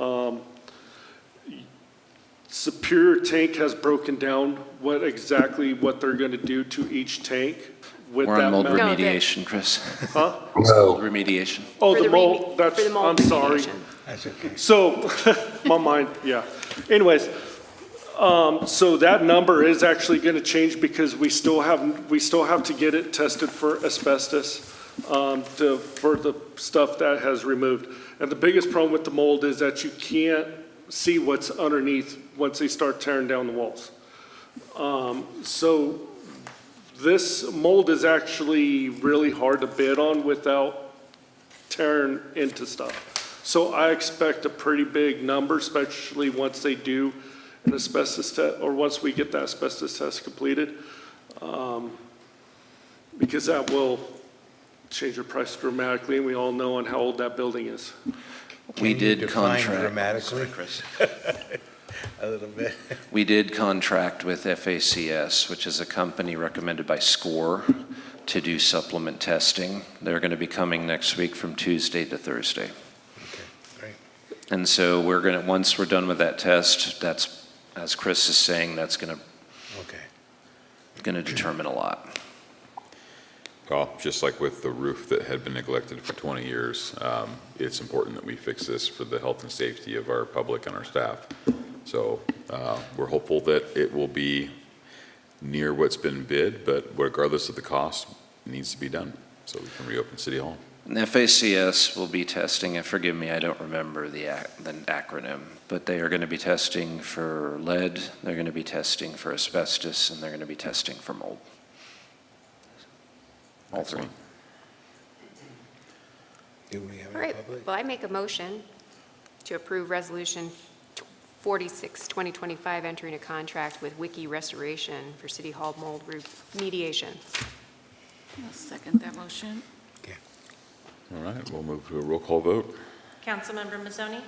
Speaker 12: Superior Tank has broken down what they're gonna do to each tank with
Speaker 6: We're
Speaker 12: that
Speaker 6: on mold
Speaker 12: amount.
Speaker 10: No,
Speaker 6: remediation, Chris.
Speaker 12: Huh?
Speaker 6: Mold remediation.
Speaker 12: Oh,
Speaker 10: For
Speaker 12: the mold,
Speaker 10: for the mold
Speaker 12: I'm sorry.
Speaker 10: remediation.
Speaker 4: That's okay.
Speaker 12: So, my mind, yeah. Anyways, so that number is actually gonna change because we still have to get it tested for asbestos, for the stuff that has removed. And the biggest problem with the mold is that you can't see what's underneath once they start tearing down the walls. So this mold is actually really hard to bid on without tearing into stuff. So I expect a pretty big number, especially once they do an asbestos test, or once we get that asbestos test completed, because that will change the price dramatically, and we all know on how old that building is.
Speaker 6: We
Speaker 4: Can you
Speaker 6: did
Speaker 4: define
Speaker 6: contract.
Speaker 4: dramatically?
Speaker 6: Sorry, Chris.
Speaker 4: A little bit.
Speaker 6: We did contract with FACS, which is a company recommended by SCORE, to do supplement testing. They're going to be coming next week from Tuesday to Thursday.
Speaker 4: Okay, great.
Speaker 6: And so once we're done with that test, that's, as Chris is saying, that's going to determine a lot.
Speaker 1: Well, just like with the roof that had been neglected for 20 years, it's important that we fix this for the health and safety of our public and our staff. So we're hopeful that it will be near what's been bid, but regardless of the cost, it needs to be done so we can reopen City Hall.
Speaker 6: And FACS will be testing, and forgive me, I don't remember the acronym, but they are going to be testing for lead, they're going to be testing for asbestos, and they're going to be testing for mold. All three.
Speaker 4: Do we have
Speaker 10: All
Speaker 4: any
Speaker 10: right,
Speaker 4: public?
Speaker 10: well, I make a motion to approve Resolution 46, 2025, entering a contract with Wiki Restoration for City Hall mold remediation.
Speaker 5: I'll second that motion.
Speaker 1: All right, we'll move to a roll call vote.
Speaker 2: Councilmember Mazzoni?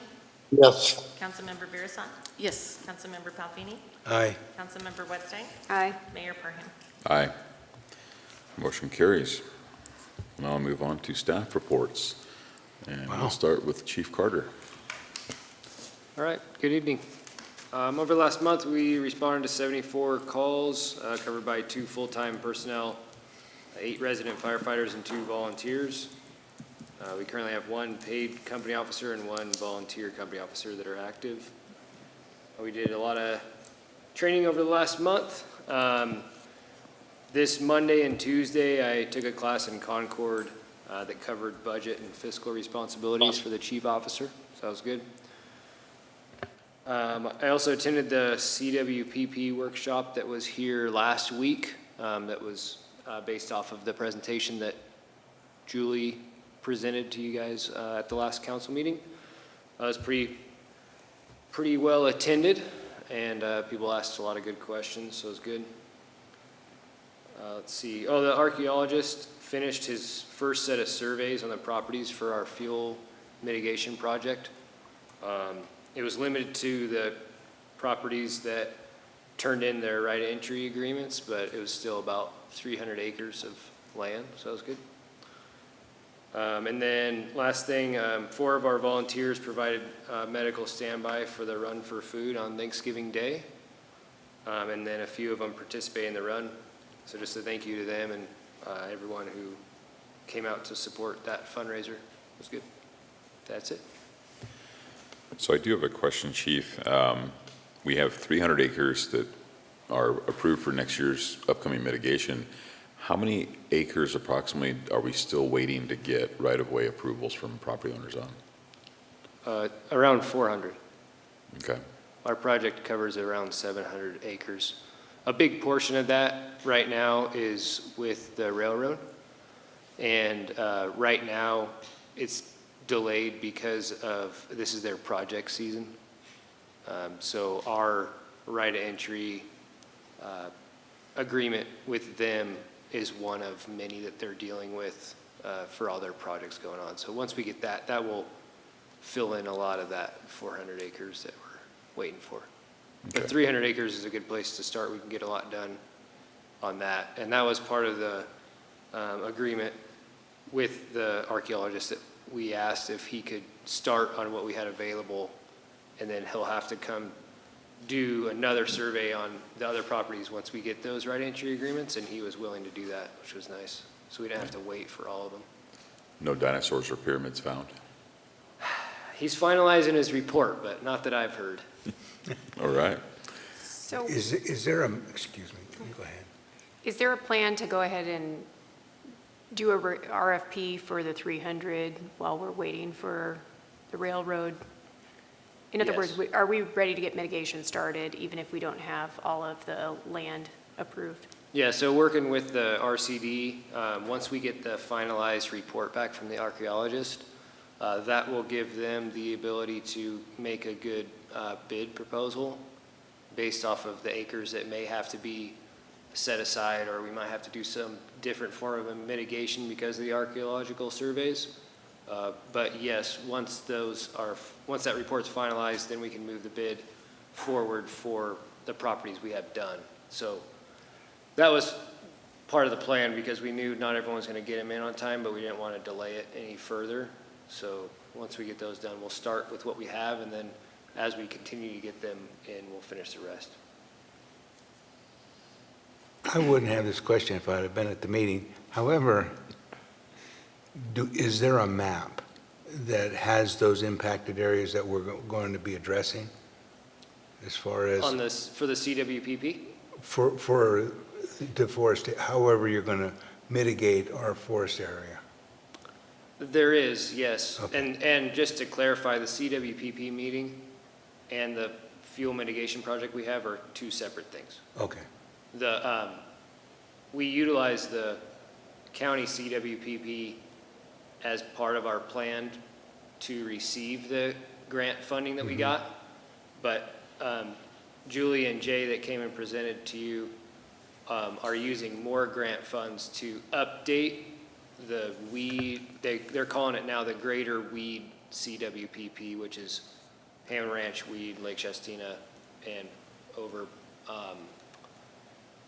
Speaker 3: Yes.
Speaker 2: Councilmember Virasan?
Speaker 5: Yes.
Speaker 2: Councilmember Palfini?
Speaker 4: Aye.
Speaker 2: Councilmember Whiteside?
Speaker 10: Aye.
Speaker 2: Mayor Perham?
Speaker 1: Aye. Motion carries. Now I'll move on to staff reports. And
Speaker 4: Wow.
Speaker 1: we'll start with Chief Carter.
Speaker 13: All right, good evening. Over the last month, we responded to 74 calls covered by 2 full-time personnel, 8 resident firefighters, and 2 volunteers. We currently have 1 paid company officer and 1 volunteer company officer that are active. We did a lot of training over the last month. This Monday and Tuesday, I took a class in Concord that covered budget and fiscal responsibilities for the chief officer, so that was good. I also attended the CWPP workshop that was here last week, that was based off of the presentation that Julie presented to you guys at the last council meeting. It was pretty well attended, and people asked a lot of good questions, so it was good. Let's see, the archaeologist finished his first set of surveys on the properties for our fuel mitigation project. It was limited to the properties that turned in their right of entry agreements, but it was still about 300 acres of land, so that was good. And then last thing, 4 of our volunteers provided medical standby for the Run for Food on Thanksgiving Day. And then a few of them participated in the run. So just a thank you to them and everyone who came out to support that fundraiser. It was good. That's it.
Speaker 1: So I do have a question, Chief. We have 300 acres that are approved for next year's upcoming mitigation. How many acres approximately are we still waiting to get right-of-way approvals from property owners on?
Speaker 13: Around 400.
Speaker 1: Okay.
Speaker 13: Our project covers around 700 acres. A big portion of that right now is with the railroad. And right now, it's delayed because of, this is their project season. So our right of entry agreement with them is one of many that they're dealing with for all their projects going on. So once we get that, that will fill in a lot of that 400 acres that we're waiting for. But
Speaker 1: Okay.
Speaker 13: 300 acres is a good place to start. We can get a lot done on that. And that was part of the agreement with the archaeologist that we asked if he could start on what we had available, and then he'll have to come do another survey on the other properties once we get those right entry agreements, and he was willing to do that, which was nice. So we didn't have to wait for all of them.
Speaker 1: No dinosaurs or pyramids found?
Speaker 13: He's finalizing his report, but not that I've heard.
Speaker 1: All right.
Speaker 10: So
Speaker 4: Is there a, excuse me, go ahead.
Speaker 10: is there a plan to go ahead and do a RFP for the 300 while we're waiting for the railroad? In other words,
Speaker 13: Yes.
Speaker 10: are we ready to get mitigation started even if we don't have all of the land approved?
Speaker 13: Yeah, so working with the RCD, once we get the finalized report back from the archaeologist, that will give them the ability to make a good bid proposal based off of the acres that may have to be set aside, or we might have to do some different form of a mitigation because of the archaeological surveys. But yes, once that report's finalized, then we can move the bid forward for the properties we have done. So that was part of the plan because we knew not everyone was going to get them in on time, but we didn't want to delay it any further. So once we get those done, we'll start with what we have, and then as we continue to get them in, we'll finish the rest.
Speaker 4: I wouldn't have this question if I'd have been at the meeting. However, is there a map that has those impacted areas that we're going to be addressing as far as?
Speaker 13: On this, for the CWPP?
Speaker 4: For the forest, however you're going to mitigate our forest area?
Speaker 13: There is, yes.
Speaker 4: Okay.
Speaker 13: And just to clarify, the CWPP meeting and the fuel mitigation project we have are two separate things.
Speaker 4: Okay.
Speaker 13: We utilize the county CWPP as part of our plan to receive the grant funding that we got. But Julie and Jay that came and presented to you are using more grant funds to update the weed, they're calling it now the Greater Weed CWPP, which is Hammond Ranch, Weed, Lake Chestina, and over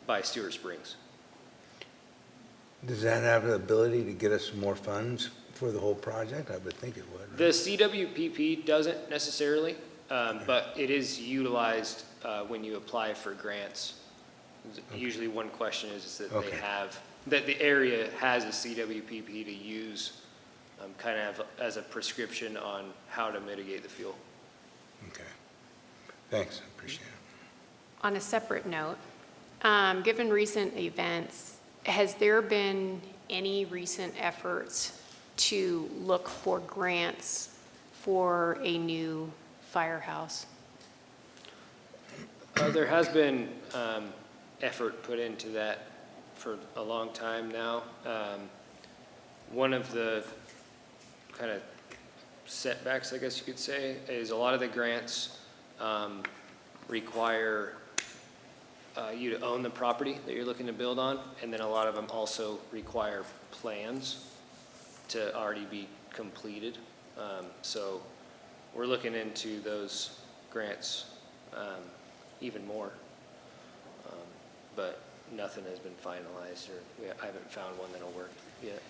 Speaker 13: by Stewart Springs.
Speaker 4: Does that have the ability to get us more funds for the whole project? I would think it would. Right?
Speaker 13: The CWPP doesn't necessarily, but it is utilized when you apply for grants. Usually one question is that
Speaker 4: Okay.
Speaker 13: they have, that the area has a CWPP to use kind of as a prescription on how to mitigate the fuel.
Speaker 4: Okay. Thanks, I appreciate it.
Speaker 10: On a separate note, given recent events, has there been any recent efforts to look for grants for a new firehouse?
Speaker 13: There has been effort put into that for a long time now. One of the kind of setbacks, I guess you could say, is a lot of the grants require you to own the property that you're looking to build on, and then a lot of them also require plans to already be completed. So we're looking into those grants even more, but nothing has been finalized, or I haven't found one that'll work yet.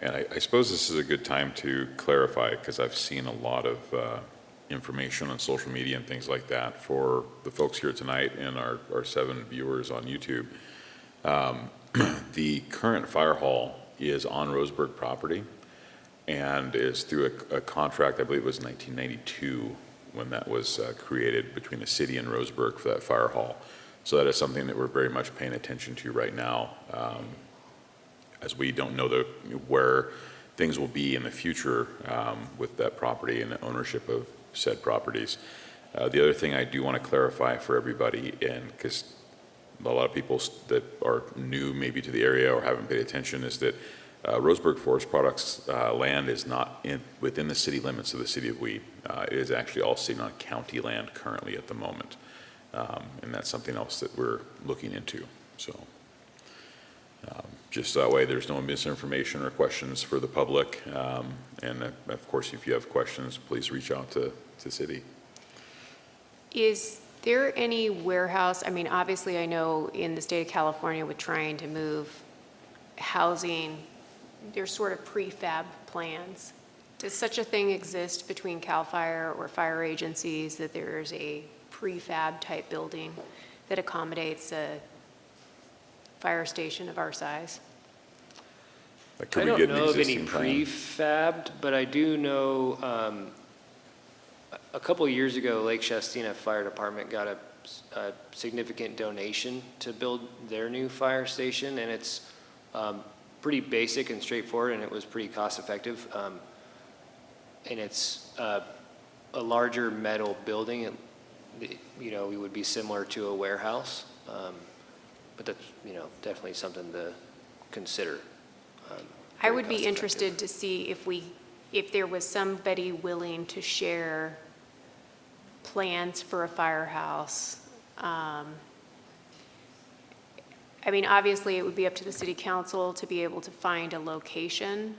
Speaker 1: And I suppose this is a good time to clarify, because I've seen a lot of information on social media and things like that for the folks here tonight and our 7 viewers on YouTube. The current fire hall is on Roseburg property and is through a contract, I believe it was 1992 when that was created between the city and Roseburg for that fire hall. So that is something that we're very much paying attention to right now, as we don't know where things will be in the future with that property and the ownership of said properties. The other thing I do want to clarify for everybody, and because a lot of people that are new maybe to the area or haven't paid attention, is that Roseburg Forest Products land is not within the city limits of the city of Weed. It is actually all sitting on county land currently at the moment. And that's something else that we're looking into. So Just that way, there's no misinformation or questions for the public. And of course, if you have questions, please reach out to city.
Speaker 10: Is there any warehouse, I mean, obviously, I know in the state of California with trying to move housing, there's sort of prefab plans. Does such a thing exist between CAL FIRE or fire agencies, that there's a prefab type building that accommodates a fire station of our size?
Speaker 1: Like, could
Speaker 13: I
Speaker 1: we
Speaker 13: don't
Speaker 1: get an
Speaker 13: know of any
Speaker 1: existing plan?
Speaker 13: prefabbed, but I do know, a couple years ago, Lake Shastina Fire Department got a significant donation to build their new fire station, and it's pretty basic and straightforward, and it was pretty cost effective. And it's a larger metal building. It would be similar to a warehouse, but that's, definitely something to consider.
Speaker 10: I would be interested to see if there was somebody willing to share plans for a firehouse. I mean, obviously, it would be up to the city council to be able to find a location.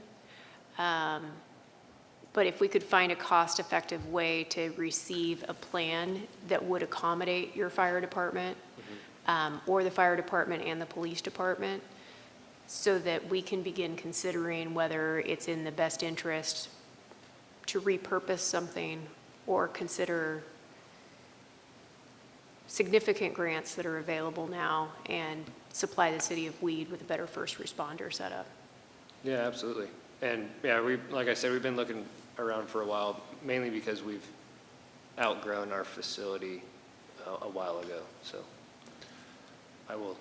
Speaker 10: But if we could find a cost-effective way to receive a plan that would accommodate your fire department, or the fire department and the police department, so that we can begin considering whether it's in the best interest to repurpose something or consider significant grants that are available now and supply the city of Weed with a better first responder setup.
Speaker 13: Yeah, absolutely. And yeah, like I said, we've been looking around for a while, mainly because we've outgrown our facility a while ago. So I'll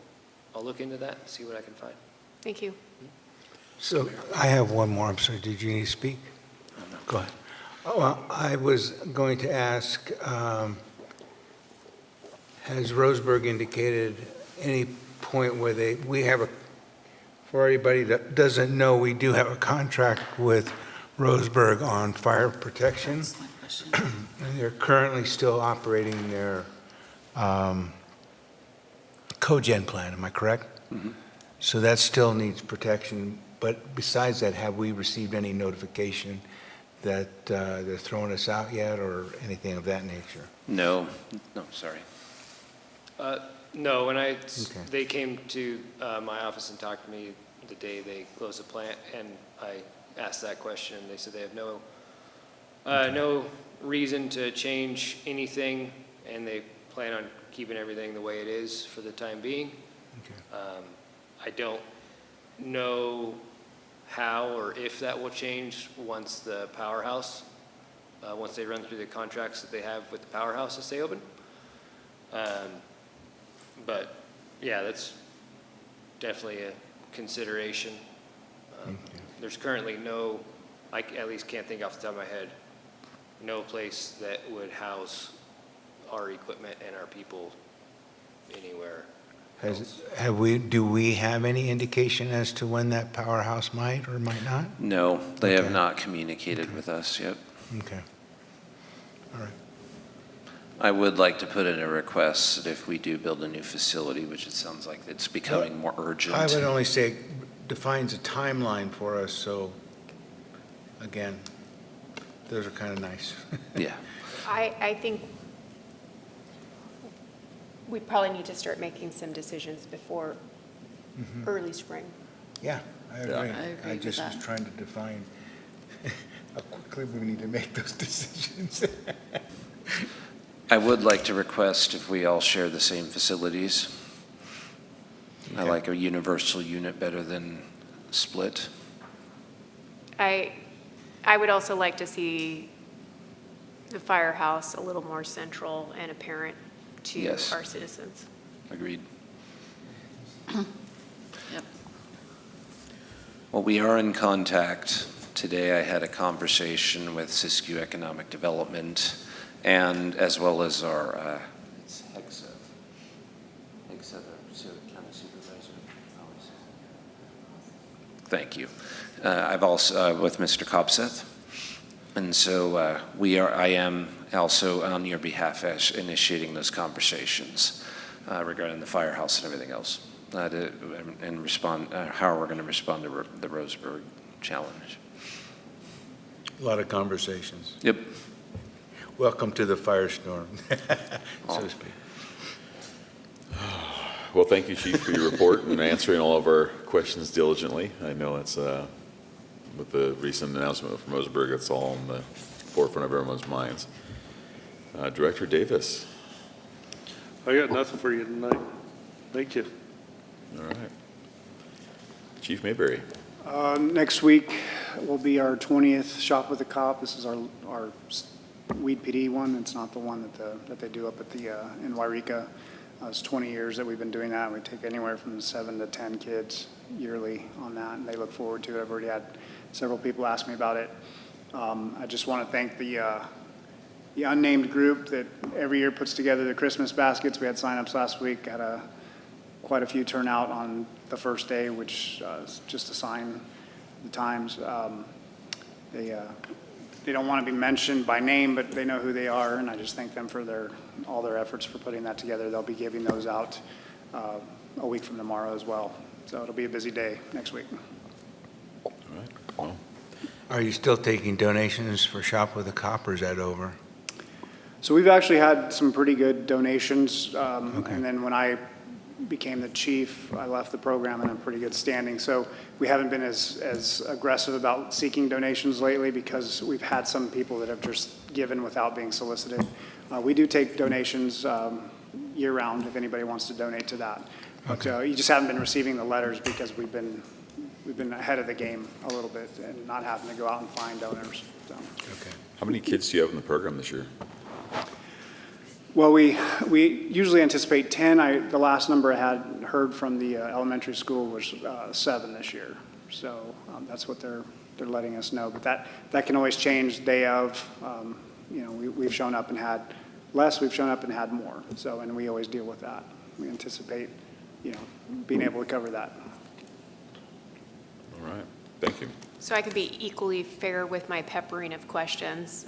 Speaker 13: look into that and see what I can find.
Speaker 10: Thank you.
Speaker 4: So I have one more. I'm sorry, did you need to speak? Go ahead. Oh, well, I was going to ask, has Roseburg indicated any point where for anybody that doesn't know, we do have a contract with Roseburg on fire protection.
Speaker 5: That's my question.
Speaker 4: And they're currently still operating their cogen plant, am I correct?
Speaker 6: Mm-hmm.
Speaker 4: So that still needs protection, but besides that, have we received any notification that they're throwing us out yet or anything of that nature?
Speaker 6: No, sorry.
Speaker 13: No, they came to my office and talked to me the day they closed the plant, and I asked that question. They said they have no reason to change anything, and they plan on keeping everything the way it is for the time being.
Speaker 4: Okay.
Speaker 13: I don't know how or if that will change once the powerhouse, once they run through the contracts that they have with the powerhouse to stay open. But yeah, that's definitely a consideration. There's currently no, I at least can't think off the top of my head, no place that would house our equipment and our people anywhere.
Speaker 4: Do we have any indication as to when that powerhouse might or might not?
Speaker 6: No, they have
Speaker 4: Okay.
Speaker 6: not communicated with us yet.
Speaker 4: Okay. All right.
Speaker 6: I would like to put in a request that if we do build a new facility, which it sounds like it's becoming more urgent.
Speaker 4: I would only say it defines a timeline for us, so again, those are kind of nice.
Speaker 6: Yeah,
Speaker 10: I think we probably need to start making some decisions before early spring.
Speaker 4: Yeah, I agree.
Speaker 5: I agree
Speaker 4: I
Speaker 5: with
Speaker 4: just was
Speaker 5: that.
Speaker 4: trying to define how quickly we need to make those decisions.
Speaker 6: I would like to request if we all share the same facilities. I
Speaker 4: Okay.
Speaker 6: like a universal unit better than split.
Speaker 10: I would also like to see the firehouse a little more central and apparent to
Speaker 6: Yes.
Speaker 10: our citizens.
Speaker 6: Agreed.
Speaker 5: Yep.
Speaker 6: Well, we are in contact. Today I had a conversation with Siskiyou Economic Development and as well as our it's Hexa, our county supervisor. Thank you. I've also with Mr. Cobseth. And so I am also on your behalf initiating those conversations regarding the firehouse and everything else. and respond, how we're going to respond to the Roseburg challenge.
Speaker 4: A lot of conversations.
Speaker 6: Yep.
Speaker 4: Welcome to the firestorm, so to speak.
Speaker 1: Well, thank you, Chief, for your report and answering all of our questions diligently. I know it's, with the recent announcement from Roseburg, it's all in the forefront of everyone's minds. Director Davis.
Speaker 12: I got nothing for you tonight. Thank you.
Speaker 1: All right. Chief Mayberry.
Speaker 14: Next week will be our 20th Shop with a Cop. This is our Weed PD one. It's not the one that they do up at the in Wairika. It's 20 years that we've been doing that. We take anywhere from 7 to 10 kids yearly on that, and they look forward to it. I've already had several people ask me about it. I just want to thank the unnamed group that every year puts together the Christmas baskets. We had signups last week. Had quite a few turn out on the first day, which is just a sign of the times. They don't want to be mentioned by name, but they know who they are, and I just thank them for all their efforts for putting that together. They'll be giving those out a week from tomorrow as well. So it'll be a busy day next week.
Speaker 1: All right. Well,
Speaker 4: Are you still taking donations for Shop with a Cop, or is that over?
Speaker 14: So we've actually had some pretty good donations, and then when I became the chief, I left the program in a pretty good standing. So we haven't been as aggressive about seeking donations lately because we've had some people that have just given without being solicited. We do take donations year-round if anybody wants to donate to that. But you just haven't been receiving the letters because we've been ahead of the game a little bit and not having to go out and find donors. So.
Speaker 1: okay. How many kids do you have in the program this year?
Speaker 14: Well, we usually anticipate 10. The last number I had heard from the elementary school was 7 this year. So that's what they're letting us know. But that can always change day of. We've shown up and had less. We've shown up and had more. So, and we always deal with that. We anticipate, being able to cover that.
Speaker 1: All right. Thank you.
Speaker 10: So I could be equally fair with my peppering of questions.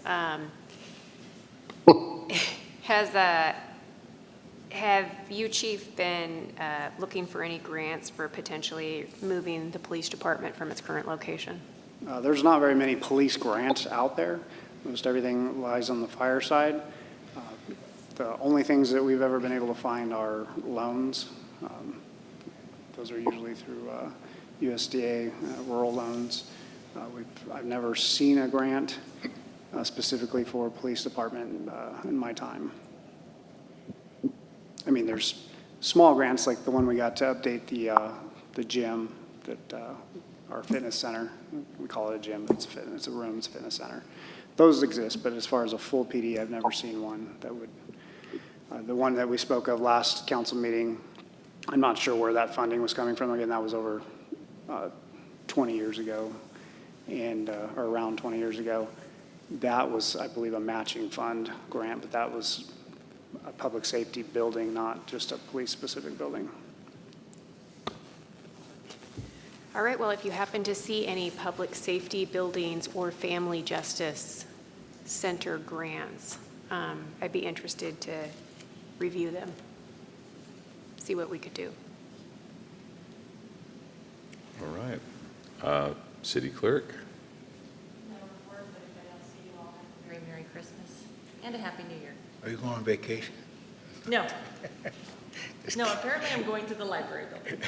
Speaker 10: Have you, Chief, been looking for any grants for potentially moving the police department from its current location?
Speaker 14: There's not very many police grants out there. Most everything lies on the fire side. The only things that we've ever been able to find are loans. Those are usually through USDA rural loans. I've never seen a grant specifically for police department in my time. I mean, there's small grants like the one we got to update the gym that our fitness center. We call it a gym, but it's a room, it's a fitness center. Those exist, but as far as a full PD, I've never seen one that would. The one that we spoke of last council meeting, I'm not sure where that funding was coming from. Again, that was over 20 years ago, and or around 20 years ago. That was, I believe, a matching fund grant, but that was a public safety building, not just a police-specific building.
Speaker 10: All right, well, if you happen to see any public safety buildings or family justice center grants, I'd be interested to review them, see what we could do.
Speaker 1: All right. City Clerk.
Speaker 2: Very Merry Christmas and a Happy New Year.
Speaker 4: Are you going on vacation?
Speaker 2: No. No, apparently I'm going to the library building.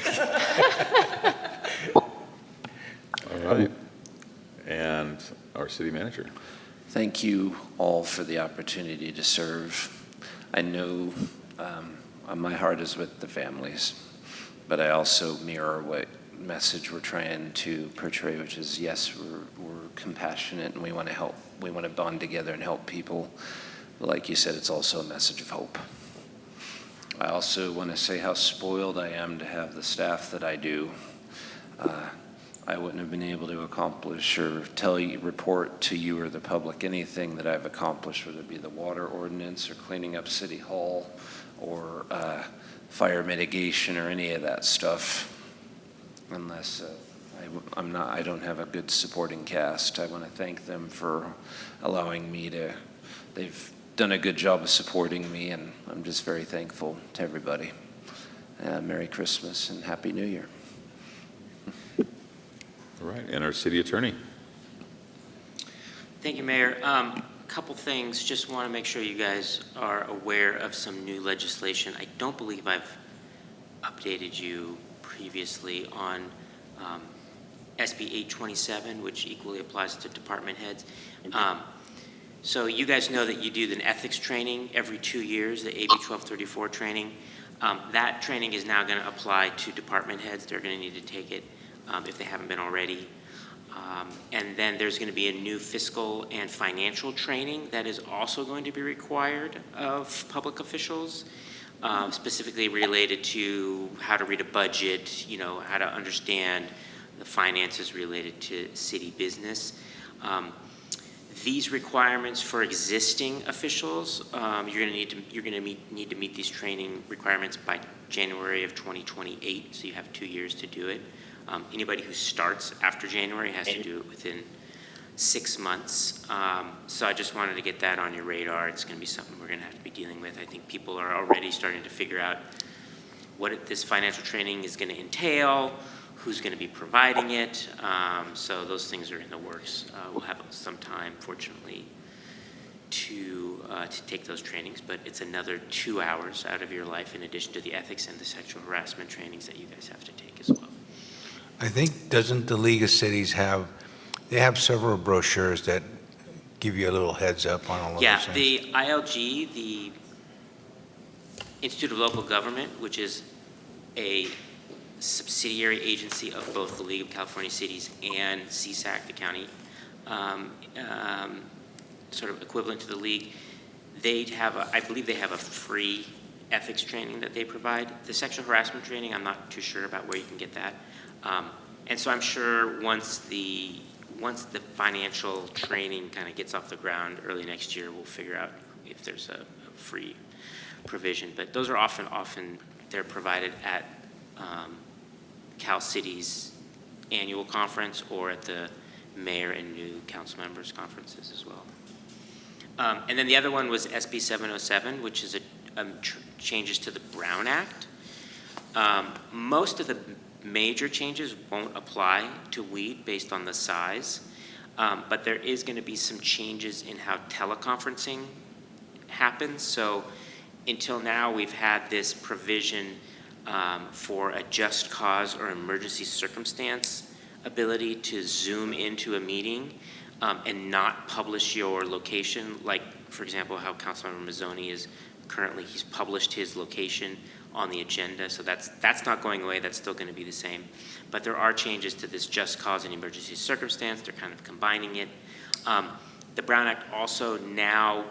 Speaker 1: All right. And our city manager.
Speaker 6: Thank you all for the opportunity to serve. I know my heart is with the families, but I also mirror what message we're trying to portray, which is, yes, we're compassionate and we want to help. We want to bond together and help people. But like you said, it's also a message of hope. I also want to say how spoiled I am to have the staff that I do. I wouldn't have been able to accomplish or report to you or the public anything that I've accomplished, whether it be the water ordinance or cleaning up City Hall or fire mitigation or any of that stuff, unless I don't have a good supporting cast. I want to thank them for allowing me to. They've done a good job of supporting me, and I'm just very thankful to everybody. Merry Christmas and Happy New Year.
Speaker 1: All right, and our city attorney.
Speaker 11: Thank you, Mayor. Couple things, just want to make sure you guys are aware of some new legislation. I don't believe I've updated you previously on SB 827, which equally applies to department heads. So you guys know that you do the ethics training every 2 years, the AB 1234 training. That training is now going to apply to department heads. They're going to need to take it if they haven't been already. And then there's going to be a new fiscal and financial training that is also going to be required of public officials, specifically related to how to read a budget, you know, how to understand the finances related to city business. These requirements for existing officials, you're going to need to meet these training requirements by January of 2028, so you have 2 years to do it. Anybody who starts after January has to do it within 6 months. So I just wanted to get that on your radar. It's going to be something we're going to have to be dealing with. I think people are already starting to figure out what this financial training is going to entail, who's going to be providing it. So those things are in the works. We'll have some time, fortunately, to take those trainings, but it's another 2 hours out of your life in addition to the ethics and the sexual harassment trainings that you guys have to take as well.
Speaker 4: I think, doesn't the League of Cities have several brochures that give you a little heads up on all of
Speaker 11: Yeah,
Speaker 4: those things?
Speaker 11: the ILG, the Institute of Local Government, which is a subsidiary agency of both the League of California Cities and CSAC, the county, sort of equivalent to the league, I believe they have a free ethics training that they provide. The sexual harassment training, I'm not too sure about where you can get that. And so I'm sure once the financial training kind of gets off the ground early next year, we'll figure out if there's a free provision. But those are often they're provided at Cal City's annual conference or at the mayor and new council members conferences as well. And then the other one was SB 707, which is changes to the Brown Act. Most of the major changes won't apply to weed based on the size, but there is going to be some changes in how teleconferencing happens. So until now, we've had this provision for a just cause or emergency circumstance ability to zoom into a meeting and not publish your location, like, for example, how Councilmember Mazzoni is currently, he's published his location on the agenda, so that's not going away. That's still going to be the same. But there are changes to this just cause and emergency circumstance. They're kind of combining it. The Brown Act also now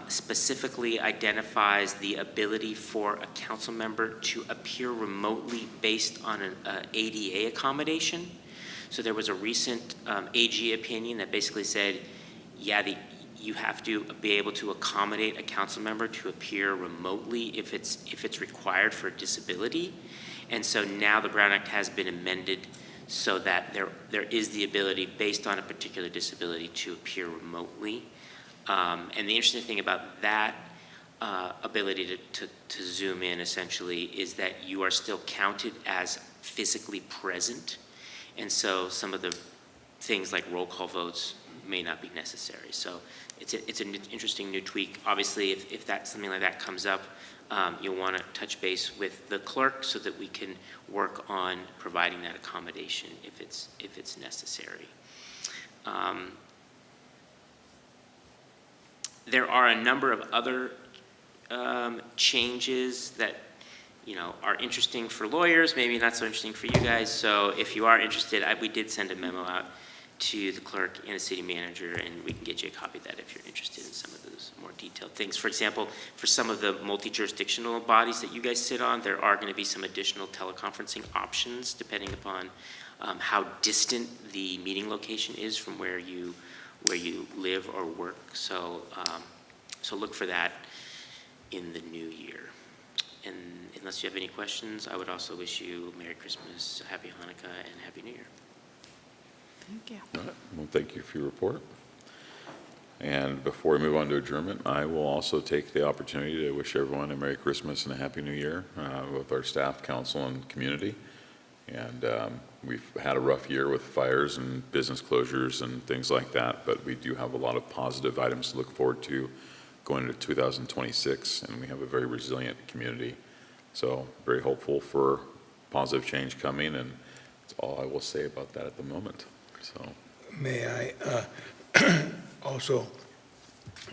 Speaker 11: specifically identifies the ability for a council member to appear remotely based on an ADA accommodation. So there was a recent AG opinion that basically said, yeah, you have to be able to accommodate a council member to appear remotely if it's required for a disability. And so now the Brown Act has been amended so that there is the ability, based on a particular disability, to appear remotely. And the interesting thing about that ability to zoom in, essentially, is that you are still counted as physically present. And so some of the things like roll call votes may not be necessary. So it's an interesting new tweak. Obviously, if something like that comes up, you'll want to touch base with the clerk so that we can work on providing that accommodation if it's necessary. There are a number of other changes that are interesting for lawyers, maybe not so interesting for you guys. So if you are interested, we did send a memo out to the clerk and the city manager, and we can get you a copy of that if you're interested in some of those more detailed things. For example, for some of the multi-jurisdictional bodies that you guys sit on, there are going to be some additional teleconferencing options depending upon how distant the meeting location is from where you live or work. So look for that in the new year. And unless you have any questions, I would also wish you Merry Christmas, Happy Hanukkah, and Happy New Year.
Speaker 5: Thank you.
Speaker 1: All right. Well, thank you for your report. And before we move on to adjournment, I will also take the opportunity to wish everyone a Merry Christmas and a Happy New Year with our staff, council, and community. And we've had a rough year with fires and business closures and things like that, but we do have a lot of positive items to look forward to going into 2026, and we have a very resilient community. So very hopeful for positive change coming, and that's all I will say about that at the moment. So.
Speaker 4: May I also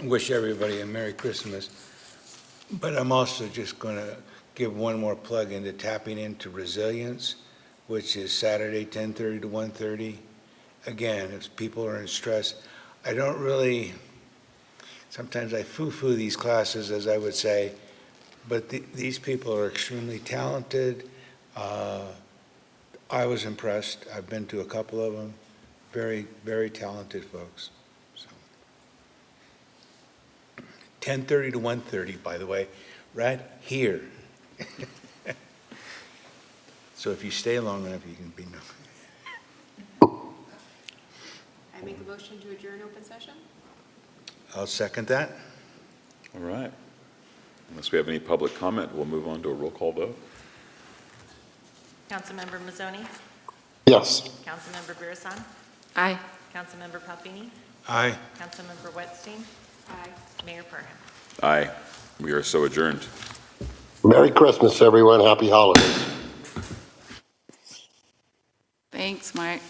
Speaker 4: wish everybody a Merry Christmas, but I'm also just going to give one more plug into Tapping Into Resilience, which is Saturday, 10:30 to 1:30. Again, if people are in stress, I don't really, sometimes I foo-foo these classes, as I would say, but these people are extremely talented. I was impressed. I've been to a couple of them. Very, very talented folks. So 10:30 to 1:30, by the way, right here. So if you stay long enough, you can be
Speaker 10: I make a motion to adjourn open session?
Speaker 4: I'll second that.
Speaker 1: All right. Unless we have any public comment, we'll move on to a roll call vote.
Speaker 2: Councilmember Mazzoni?
Speaker 3: Yes.
Speaker 2: Councilmember Birasan?
Speaker 5: Aye.
Speaker 2: Councilmember Papini?
Speaker 4: Aye.
Speaker 2: Councilmember Wetstein?
Speaker 10: Aye.
Speaker 2: Mayor Parham?
Speaker 1: Aye. We are so adjourned.
Speaker 3: Merry Christmas, everyone. Happy holidays.
Speaker 5: Thanks, Mark.